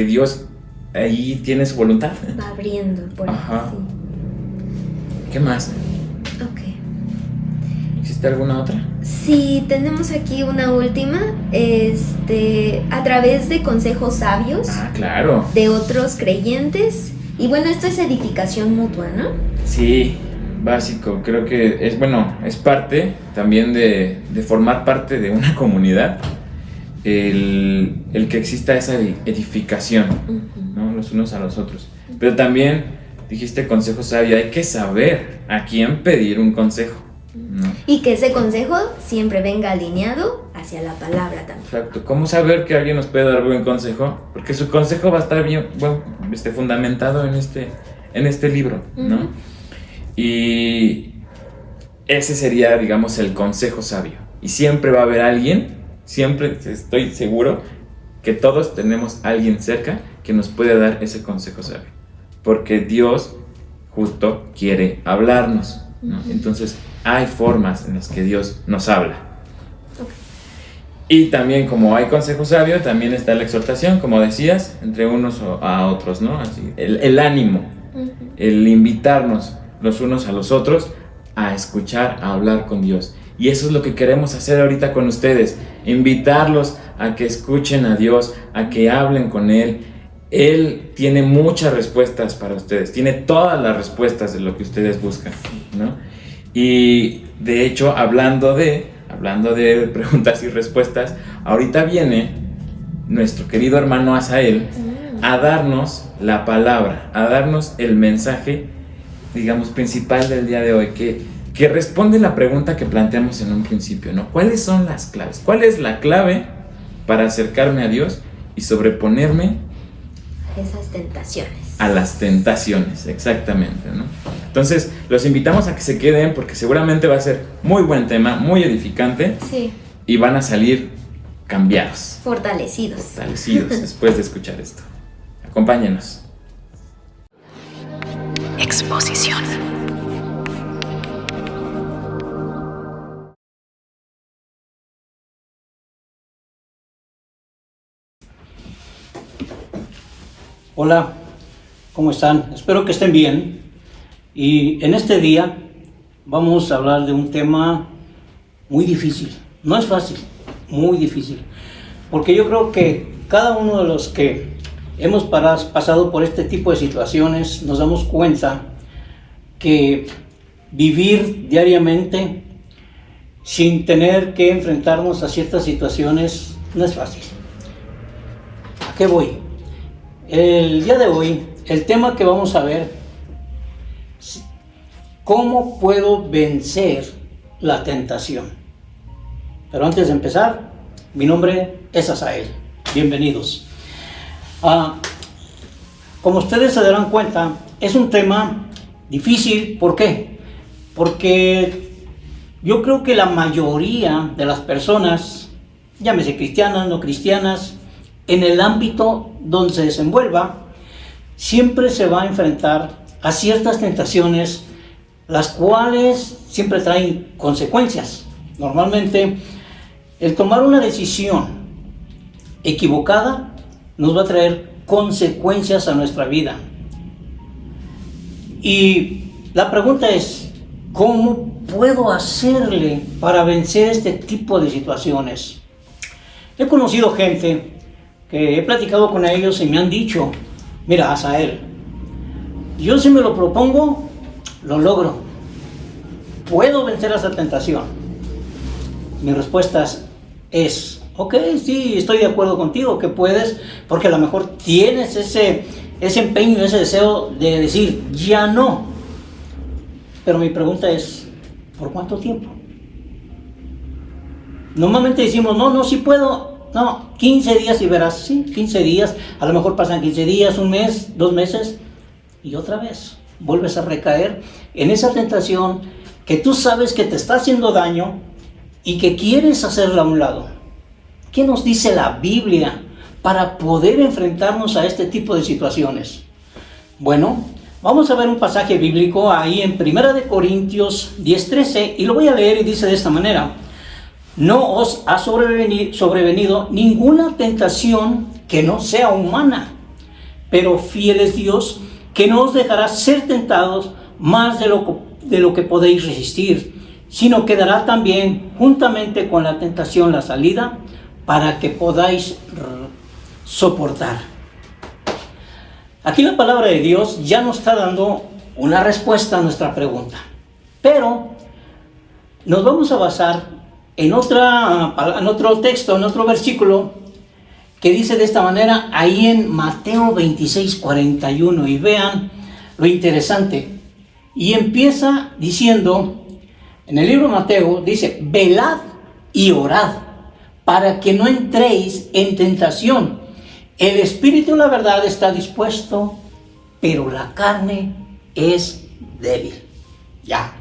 Speaker 1: Dios ahí tiene su voluntad.
Speaker 4: Va abriendo por ahí.
Speaker 1: Ajá.
Speaker 4: Sí.
Speaker 1: ¿Qué más?
Speaker 4: Ok.
Speaker 1: ¿Existe alguna otra?
Speaker 4: Sí, tenemos aquí una última. A través de consejos sabios
Speaker 1: Ah, claro.
Speaker 4: de otros creyentes. Y bueno, esto es edificación mutua, ¿no?
Speaker 1: Sí, básico. Creo que es parte también de formar parte de una comunidad. El que exista esa edificación, ¿no? Los unos a los otros. Pero también dijiste consejo sabio. Hay que saber a quién pedir un consejo, ¿no?
Speaker 4: Y que ese consejo siempre venga alineado hacia la palabra también.
Speaker 1: Exacto. ¿Cómo saber que alguien nos puede dar buen consejo? Porque su consejo va a estar bien, fundamentado en este libro, ¿no? Y ese sería, digamos, el consejo sabio. Y siempre va a haber alguien, siempre estoy seguro que todos tenemos a alguien cerca que nos puede dar ese consejo sabio. Porque Dios justo quiere hablarnos, ¿no? Entonces hay formas en las que Dios nos habla. Y también, como hay consejo sabio, también está la exhortación, como decías, entre unos a otros, ¿no? Así, el ánimo, el invitarnos los unos a los otros a escuchar, a hablar con Dios. Y eso es lo que queremos hacer ahorita con ustedes, invitarlos a que escuchen a Dios, a que hablen con Él. Él tiene muchas respuestas para ustedes, tiene todas las respuestas de lo que ustedes buscan, ¿no? Y de hecho, hablando de preguntas y respuestas, ahorita viene nuestro querido hermano Asael a darnos la palabra, a darnos el mensaje, digamos, principal del día de hoy, que responde la pregunta que planteamos en un principio, ¿no? ¿Cuáles son las claves? ¿Cuál es la clave para acercarme a Dios y sobreponerme
Speaker 4: esas tentaciones?
Speaker 1: A las tentaciones, exactamente, ¿no? Entonces, los invitamos a que se queden porque seguramente va a ser muy buen tema, muy edificante.
Speaker 4: Sí.
Speaker 1: Y van a salir cambiados.
Speaker 4: Fortalecidos
Speaker 1: después de escuchar esto. Acompáñenos.
Speaker 6: Exposición.
Speaker 7: Hola, ¿cómo están? Espero que estén bien. Y en este día vamos a hablar de un tema muy difícil. No es fácil, muy difícil. Porque yo creo que cada uno de los que hemos pasado por este tipo de situaciones nos damos cuenta que vivir diariamente sin tener que enfrentarnos a ciertas situaciones no es fácil. ¿A qué voy? El día de hoy, el tema que vamos a ver, ¿cómo puedo vencer la tentación? Pero antes de empezar, mi nombre es Asael. Bienvenidos. Como ustedes se darán cuenta, es un tema difícil. ¿Por qué? Porque yo creo que la mayoría de las personas, llámese cristianas, no cristianas, en el ámbito donde se desenvuelva, siempre se va a enfrentar a ciertas tentaciones, las cuales siempre traen consecuencias. Normalmente, el tomar una decisión equivocada nos va a traer consecuencias a nuestra vida. Y la pregunta es, ¿cómo puedo hacerle para vencer este tipo de situaciones? He conocido gente que he platicado con ellos y me han dicho, mira, Asael, yo si me lo propongo, lo logro. ¿Puedo vencer esa tentación? Mi respuesta es, ok, sí, estoy de acuerdo contigo que puedes, porque a lo mejor tienes ese empeño, ese deseo de decir, ya no. Pero mi pregunta es, ¿por cuánto tiempo? Normalmente decimos, no, sí puedo. No, 15 días y verás, sí, 15 días, a lo mejor pasan 15 días, un mes, 2 meses, y otra vez vuelves a recaer en esa tentación que tú sabes que te está haciendo daño y que quieres hacerla a un lado, ¿Qué nos dice la Biblia para poder enfrentarnos a este tipo de situaciones? Bueno, vamos a ver un pasaje bíblico ahí en 1 Corintios 10:13 y lo voy a leer y dice de esta manera: no os ha sobrevenido ninguna tentación que no sea humana, pero fiel es Dios, que no os dejará ser tentados más de lo que podéis resistir, sino que dará también juntamente con la tentación la salida para que podáis soportar. Aquí la palabra de Dios ya nos está dando una respuesta a nuestra pregunta, pero nos vamos a basar en otro texto, en otro versículo que dice de esta manera ahí en Mateo 26:41, y vean lo interesante. Y empieza diciendo, en el libro de Mateo, dice: velad y orad para que no entréis en tentación. El espíritu, la verdad, está dispuesto, pero la carne es débil. Ya,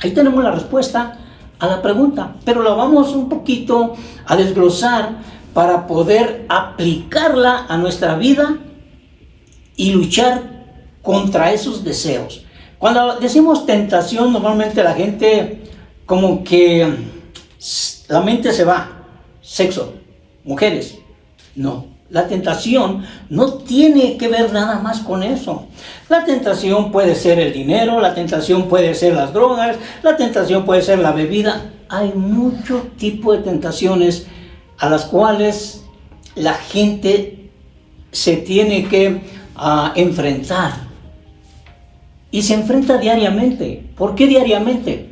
Speaker 7: ahí tenemos la respuesta a la pregunta, pero la vamos un poquito a desglosar para poder aplicarla a nuestra vida y luchar contra esos deseos. Cuando decimos tentación, normalmente la gente como que la mente se va. Sexo, mujeres. No, la tentación no tiene que ver nada más con eso. La tentación puede ser el dinero, la tentación puede ser las drogas, la tentación puede ser la bebida. Hay mucho tipo de tentaciones a las cuales la gente se tiene que enfrentar. Y se enfrenta diariamente. ¿Por qué diariamente?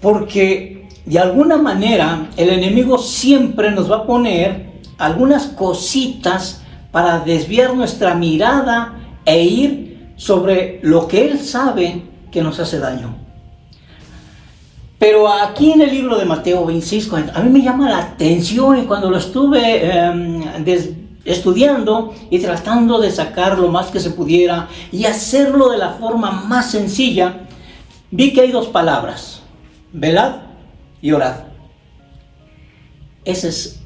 Speaker 7: Porque de alguna manera el enemigo siempre nos va a poner algunas cositas para desviar nuestra mirada e ir sobre lo que él sabe que nos hace daño. Pero aquí en el libro de Mateo 26:40, a mí me llama la atención, y cuando lo estuve estudiando y tratando de sacar lo más que se pudiera y hacerlo de la forma más sencilla, vi que hay dos palabras: velad y orad. Esa es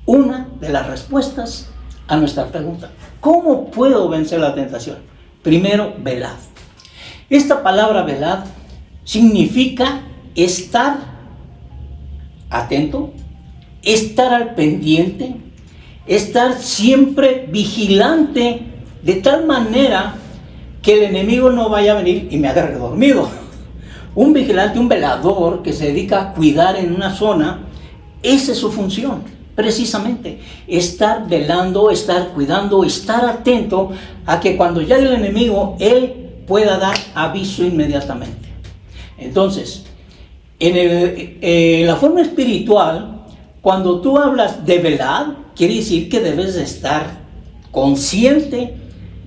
Speaker 7: una de las respuestas a nuestra pregunta. ¿Cómo puedo vencer la tentación? Primero, velad. Esta palabra velad significa estar atento, estar al pendiente, estar siempre vigilante, de tal manera que el enemigo no vaya a venir y me agarre dormido. Un vigilante, un velador que se dedica a cuidar en una zona, esa es su función, precisamente, estar velando, estar cuidando, estar atento a que cuando llegue el enemigo, él pueda dar aviso inmediatamente. Entonces, en la forma espiritual, cuando tú hablas de velar, quiere decir que debes de estar consciente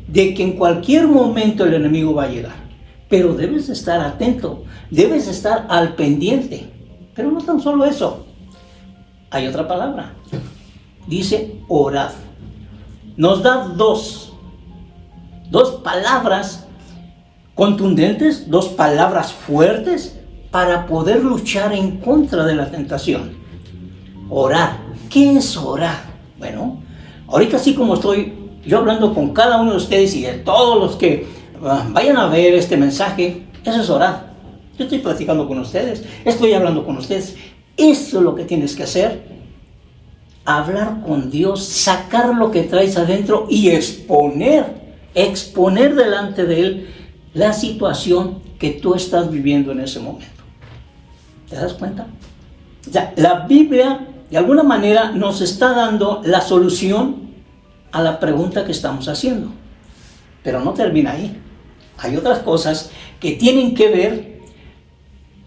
Speaker 7: de que en cualquier momento el enemigo va a llegar. Pero debes de estar atento, debes de estar al pendiente. Pero no tan solo eso. Hay otra palabra. Dice orad. Nos da dos palabras contundentes, dos palabras fuertes para poder luchar en contra de la tentación. Orar. ¿Qué es orar? Bueno, ahorita así como estoy yo hablando con cada uno de ustedes y de todos los que vayan a ver este mensaje, eso es orar. Yo estoy platicando con ustedes, estoy hablando con ustedes. Eso es lo que tienes que hacer. Hablar con Dios, sacar lo que traes adentro y exponer delante de Él la situación que tú estás viviendo en ese momento. ¿Te das cuenta? Ya, la Biblia de alguna manera nos está dando la solución a la pregunta que estamos haciendo. Pero no termina ahí. Hay otras cosas que tienen que ver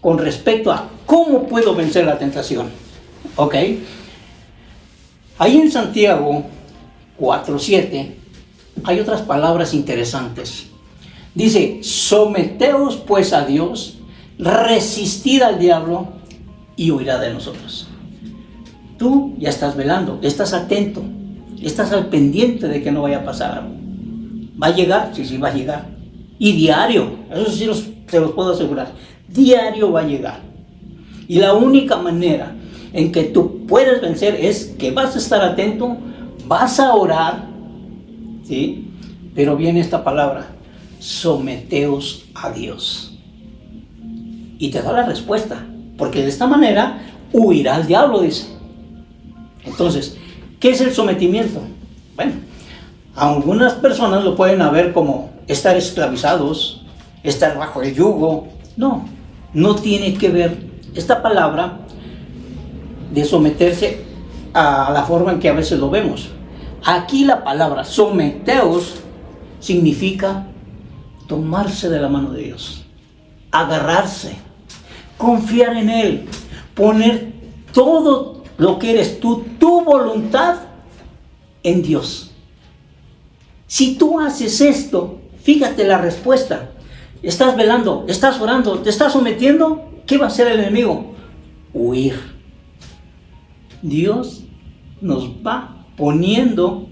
Speaker 7: con respecto a cómo puedo vencer la tentación. ¿Ok? Ahí en Santiago 4:7 hay otras palabras interesantes. Dice: someteos pues a Dios, resistid al diablo y huirá de nosotros. Tú ya estás velando, estás atento, estás al pendiente de que no vaya a pasar algo. ¿Va a llegar? Sí, va a llegar. Y diario, eso sí se los puedo asegurar, diario va a llegar. Y la única manera en que tú puedes vencer es que vas a estar atento, vas a orar, ¿sí? Pero viene esta palabra, someteos a Dios. Y te da la respuesta, porque de esta manera huirá el diablo, dice. Entonces, ¿qué es el sometimiento? Bueno, algunas personas lo pueden ver como estar esclavizados, estar bajo el yugo. No, no tiene que ver esta palabra de someterse a la forma en que a veces lo vemos. Aquí la palabra someteos significa tomarse de la mano de Dios, agarrarse, confiar en Él, poner todo lo que eres tú, tu voluntad en Dios. Si tú haces esto, fíjate la respuesta. Estás velando, estás orando, te estás sometiendo. ¿Qué va a hacer el enemigo? Huir. Dios nos va poniendo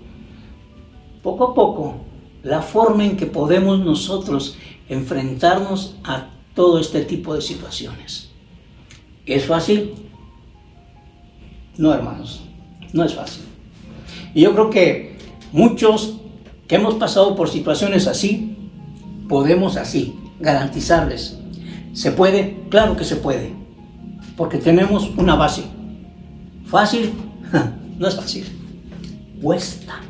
Speaker 7: poco a poco la forma en que podemos nosotros enfrentarnos a todo este tipo de situaciones. ¿Es fácil? No, hermanos, no es fácil. Y yo creo que muchos que hemos pasado por situaciones así, podemos así garantizarles. ¿Se puede? Claro que se puede, porque tenemos una base. ¿Fácil? No es fácil. Cuesta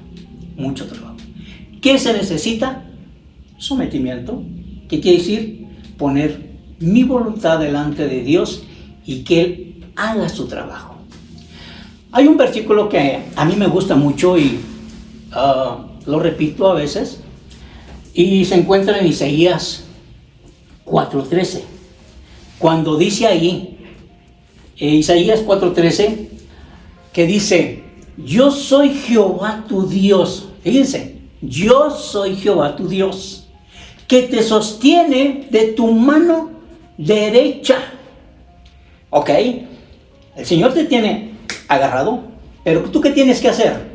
Speaker 7: mucho trabajo. ¿Qué se necesita? Sometimiento. ¿Qué quiere decir? Poner mi voluntad delante de Dios y que Él haga su trabajo. Hay un versículo que a mí me gusta mucho y lo repito a veces, y se encuentra en Isaías 4:13, cuando dice ahí, Isaías 4:13, que dice, yo soy Jehová tu Dios. Fíjense, yo soy Jehová tu Dios, que te sostiene de tu mano derecha. Ok, el Señor te tiene agarrado, pero ¿tú qué tienes que hacer?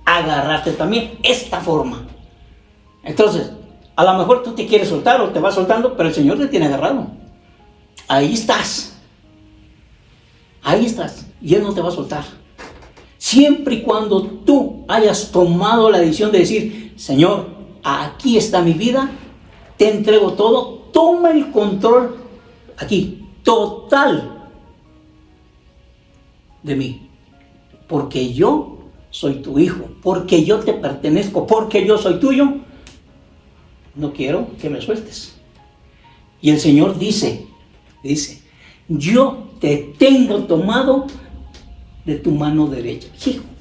Speaker 7: Agarrarte también, esta forma. Entonces, a lo mejor tú te quieres soltar o te vas soltando, pero el Señor te tiene agarrado. Ahí estás. Ahí estás. Y Él no te va a soltar. Siempre y cuando tú hayas tomado la decisión de decir, Señor, aquí está mi vida, te entrego todo, toma el control aquí, total de mí. Porque yo soy tu hijo, porque yo te pertenezco, porque yo soy tuyo. No quiero que me sueltes. Y el Señor dice, yo te tengo tomado de tu mano derecha.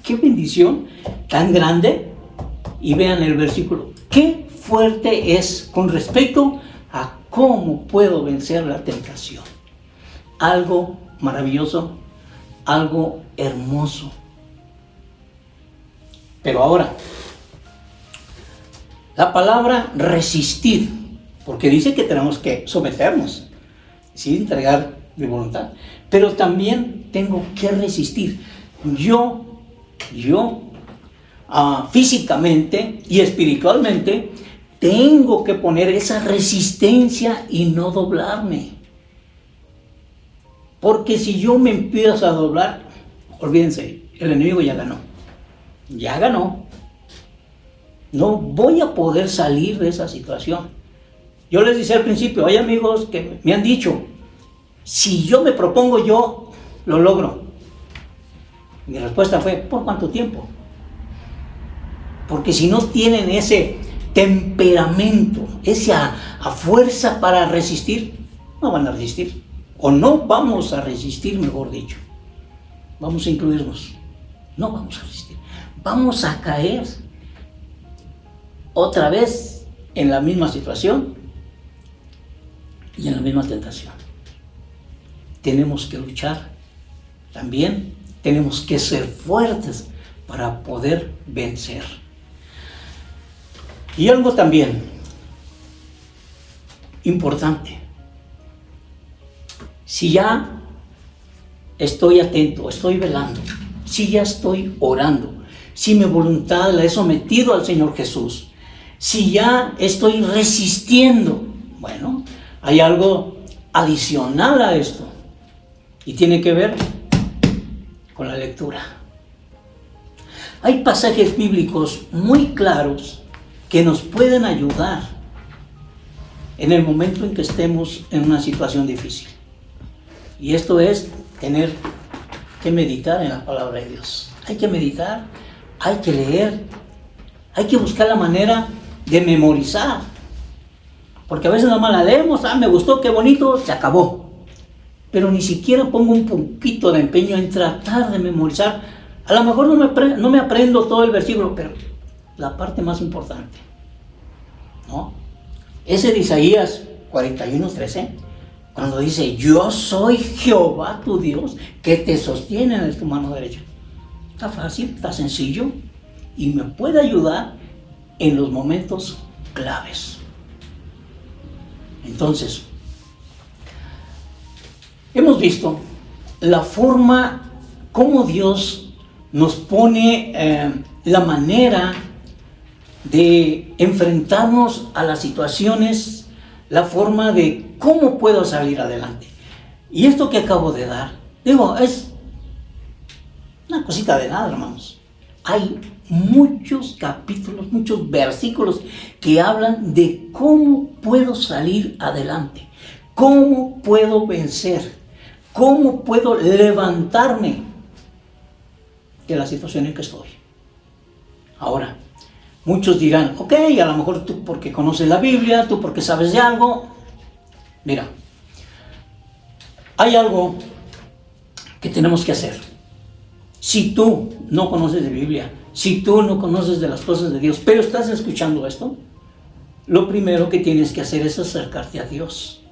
Speaker 7: Qué bendición tan grande. Y vean el versículo, qué fuerte es con respecto a cómo puedo vencer la tentación. Algo maravilloso, algo hermoso. Pero ahora, la palabra resistir, porque dice que tenemos que someternos, ¿sí? Entregar mi voluntad, pero también tengo que resistir. Yo físicamente y espiritualmente tengo que poner esa resistencia y no doblarme. Porque si yo me empiezo a doblar, olvídense, el enemigo ya ganó. Ya ganó. No voy a poder salir de esa situación. Yo les decía al principio, hay amigos que me han dicho, si yo me propongo, yo lo logro. Mi respuesta fue, ¿por cuánto tiempo? Porque si no tienen ese temperamento, esa fuerza para resistir, no van a resistir. O no vamos a resistir, mejor dicho. Vamos a incluirnos. No vamos a resistir. Vamos a caer otra vez en la misma situación y en la misma tentación. Tenemos que luchar. También tenemos que ser fuertes para poder vencer. Y algo también importante. Si ya estoy atento, estoy velando, si ya estoy orando, si mi voluntad la he sometido al Señor Jesús, si ya estoy resistiendo, bueno, hay algo adicional a esto y tiene que ver con la lectura. Hay pasajes bíblicos muy claros que nos pueden ayudar en el momento en que estemos en una situación difícil. Y esto es tener que meditar en la palabra de Dios. Hay que meditar, hay que leer, hay que buscar la manera de memorizar. Porque a veces nada más la leemos, me gustó, qué bonito, se acabó. Pero ni siquiera pongo un poquito de empeño en tratar de memorizar. A lo mejor no me aprendo todo el versículo, pero la parte más importante, ¿no? Ese de Isaías 41:13, cuando dice, yo soy Jehová tu Dios, que te sostiene en tu mano derecha. Está fácil, está sencillo, y me puede ayudar en los momentos claves. Entonces, hemos visto la forma como Dios nos pone la manera de enfrentarnos a las situaciones, la forma de cómo puedo salir adelante. Y esto que acabo de dar, es una cosita de nada, hermanos. Hay muchos capítulos, muchos versículos que hablan de cómo puedo salir adelante, cómo puedo vencer, cómo puedo levantarme de la situación en que estoy. Ahora, muchos dirán, ok, a lo mejor tú porque conoces la Biblia, tú porque sabes de algo. Mira, hay algo que tenemos que hacer. Si tú no conoces de Biblia, si tú no conoces de las cosas de Dios, pero estás escuchando esto, lo primero que tienes que hacer es acercarte a Dios.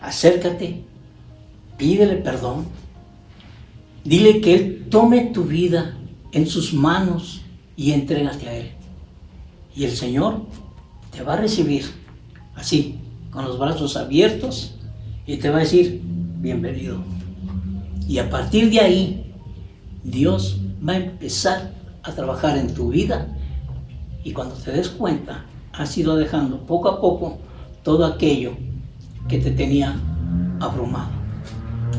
Speaker 7: Acércate, pídele perdón, dile que Él tome tu vida en sus manos y entrégate a Él. Y el Señor te va a recibir así, con los brazos abiertos, y te va a decir, bienvenido. Y a partir de ahí, Dios va a empezar a trabajar en tu vida, y cuando te des cuenta, has ido dejando poco a poco todo aquello que te tenía abrumado.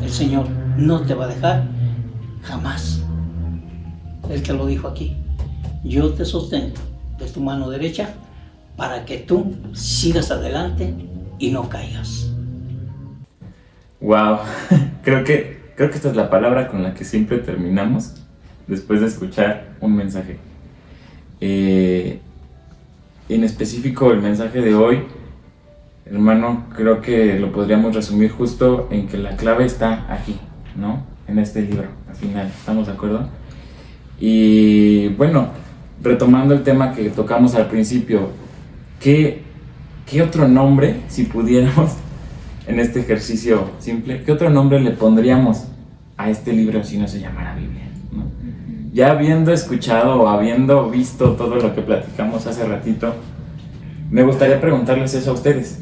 Speaker 7: El Señor no te va a dejar jamás. Él te lo dijo aquí. Yo te sostengo de tu mano derecha para que tú sigas adelante y no caigas.
Speaker 1: Wow, creo que esta es la palabra con la que siempre terminamos después de escuchar un mensaje. En específico el mensaje de hoy, hermano, creo que lo podríamos resumir justo en que la clave está aquí, ¿no? En este libro, al final, ¿estamos de acuerdo? Y bueno, retomando el tema que tocamos al principio, ¿qué otro nombre, si pudiéramos, en este ejercicio simple, qué otro nombre le pondríamos a este libro si no se llamara Biblia, ¿no? Ya habiendo escuchado o habiendo visto todo lo que platicamos hace ratito, me gustaría preguntarles eso a ustedes.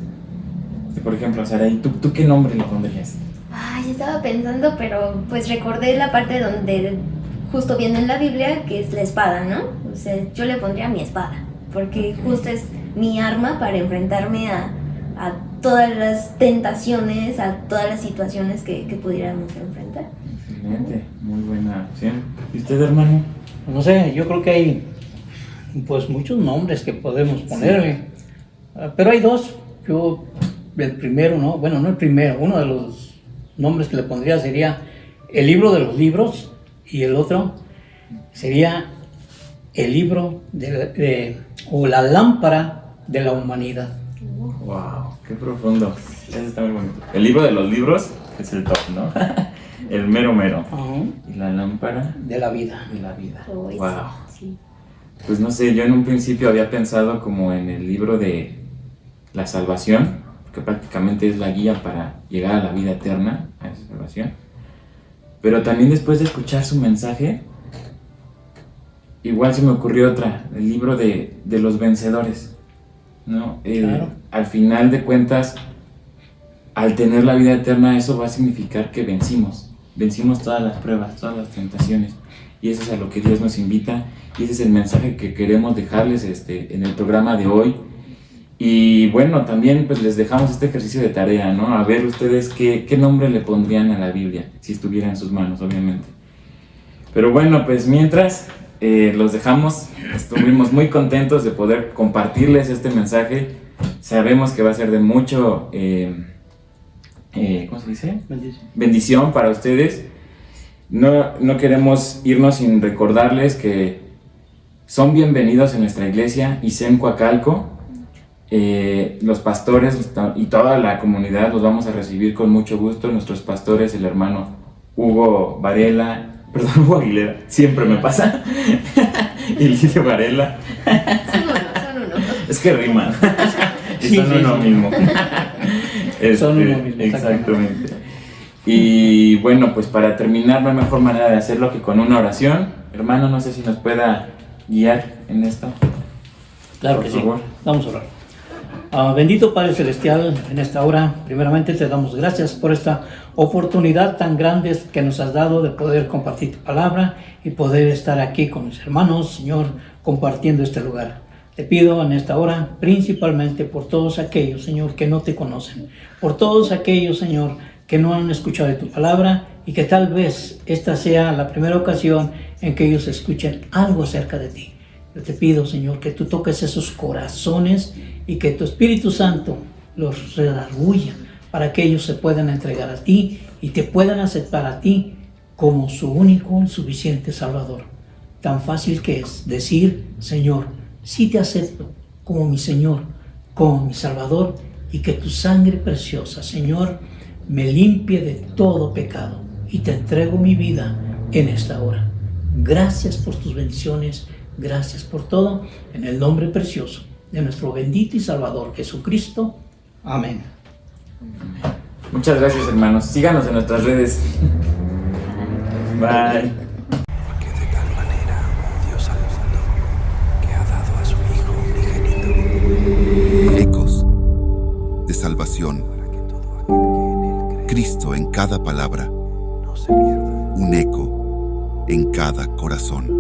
Speaker 1: Por ejemplo, Saraí, ¿tú qué nombre le pondrías?
Speaker 4: Ay, estaba pensando, pero pues recordé la parte donde justo viene en la Biblia, que es la espada, ¿no? O sea, yo le pondría mi espada, porque justo es mi arma para enfrentarme a todas las tentaciones, a todas las situaciones que pudiéramos enfrentar.
Speaker 1: Excelente, muy buena opción. ¿Y usted, hermano?
Speaker 7: No sé, yo creo que hay pues muchos nombres que podemos ponerle, pero hay dos. Yo, el primero, ¿no? Bueno, no el primero, uno de los nombres que le pondría sería el libro de los libros, y el otro sería el libro o la lámpara de la humanidad.
Speaker 1: Wow, qué profundo. Eso está muy bonito. El libro de los libros es el top, ¿no? El mero mero. Y la lámpara
Speaker 7: de la vida.
Speaker 1: De la vida.
Speaker 4: Oh,
Speaker 1: wow.
Speaker 4: Sí.
Speaker 1: Pues no sé, yo en un principio había pensado como en el libro de la salvación, que prácticamente es la guía para llegar a la vida eterna, a esa salvación. Pero también después de escuchar su mensaje, igual se me ocurrió otra, el libro de los vencedores, ¿no?
Speaker 7: Claro.
Speaker 1: Al final de cuentas, al tener la vida eterna, eso va a significar que vencimos todas las pruebas, todas las tentaciones, y eso es a lo que Dios nos invita, y ese es el mensaje que queremos dejarles en el programa de hoy. Y bueno, también pues les dejamos este ejercicio de tarea, ¿no? A ver ustedes qué nombre le pondrían a la Biblia, si estuviera en sus manos, obviamente. Pero bueno, pues mientras los dejamos, estuvimos muy contentos de poder compartirles este mensaje. Sabemos que va a ser de mucho, ¿cómo se dice? Bendición para ustedes. No queremos irnos sin recordarles que son bienvenidos en nuestra iglesia, ISEM Coacalco. Los pastores y toda la comunidad los vamos a recibir con mucho gusto. Nuestros pastores, el hermano Hugo Aguilera, siempre me pasa, y Lidio Varela.
Speaker 4: Son uno.
Speaker 1: Es que riman.
Speaker 7: Sí,
Speaker 1: Son uno mismo.
Speaker 7: Son uno mismo,
Speaker 1: exactamente. Y bueno, pues para terminar, no hay mejor manera de hacerlo que con una oración. Hermano, no sé si nos pueda guiar en esto.
Speaker 7: Claro
Speaker 1: Por
Speaker 7: que
Speaker 1: favor.
Speaker 7: sí. Vamos a orar. Bendito Padre Celestial, en esta hora, primeramente te damos gracias por esta oportunidad tan grande que nos has dado de poder compartir tu palabra y poder estar aquí con mis hermanos, Señor, compartiendo este lugar. Te pido en esta hora, principalmente por todos aquellos, Señor, que no te conocen, por todos aquellos, Señor, que no han escuchado de tu palabra y que tal vez esta sea la primera ocasión en que ellos escuchen algo acerca de ti. Yo te pido, Señor, que tú toques esos corazones y que tu Espíritu Santo los redarguya para que ellos se puedan entregar a ti y te puedan aceptar a ti como su único y suficiente Salvador. Tan fácil que es decir, Señor, sí te acepto como mi Señor, como mi Salvador, y que tu sangre preciosa, Señor, me limpie de todo pecado y te entrego mi vida en esta hora. Gracias por tus bendiciones. Gracias por todo, en el nombre precioso de nuestro bendito y Salvador Jesucristo. Amén.
Speaker 1: Muchas gracias, hermanos. Síganos en nuestras redes. Bye.
Speaker 2: Porque de tal manera amó Dios al mundo, que ha dado a su Hijo unigénito,
Speaker 3: Ecos de salvación.
Speaker 2: para que todo aquel que en él cree
Speaker 3: Cristo en cada palabra.
Speaker 2: no se pierda.
Speaker 3: Un eco en cada corazón.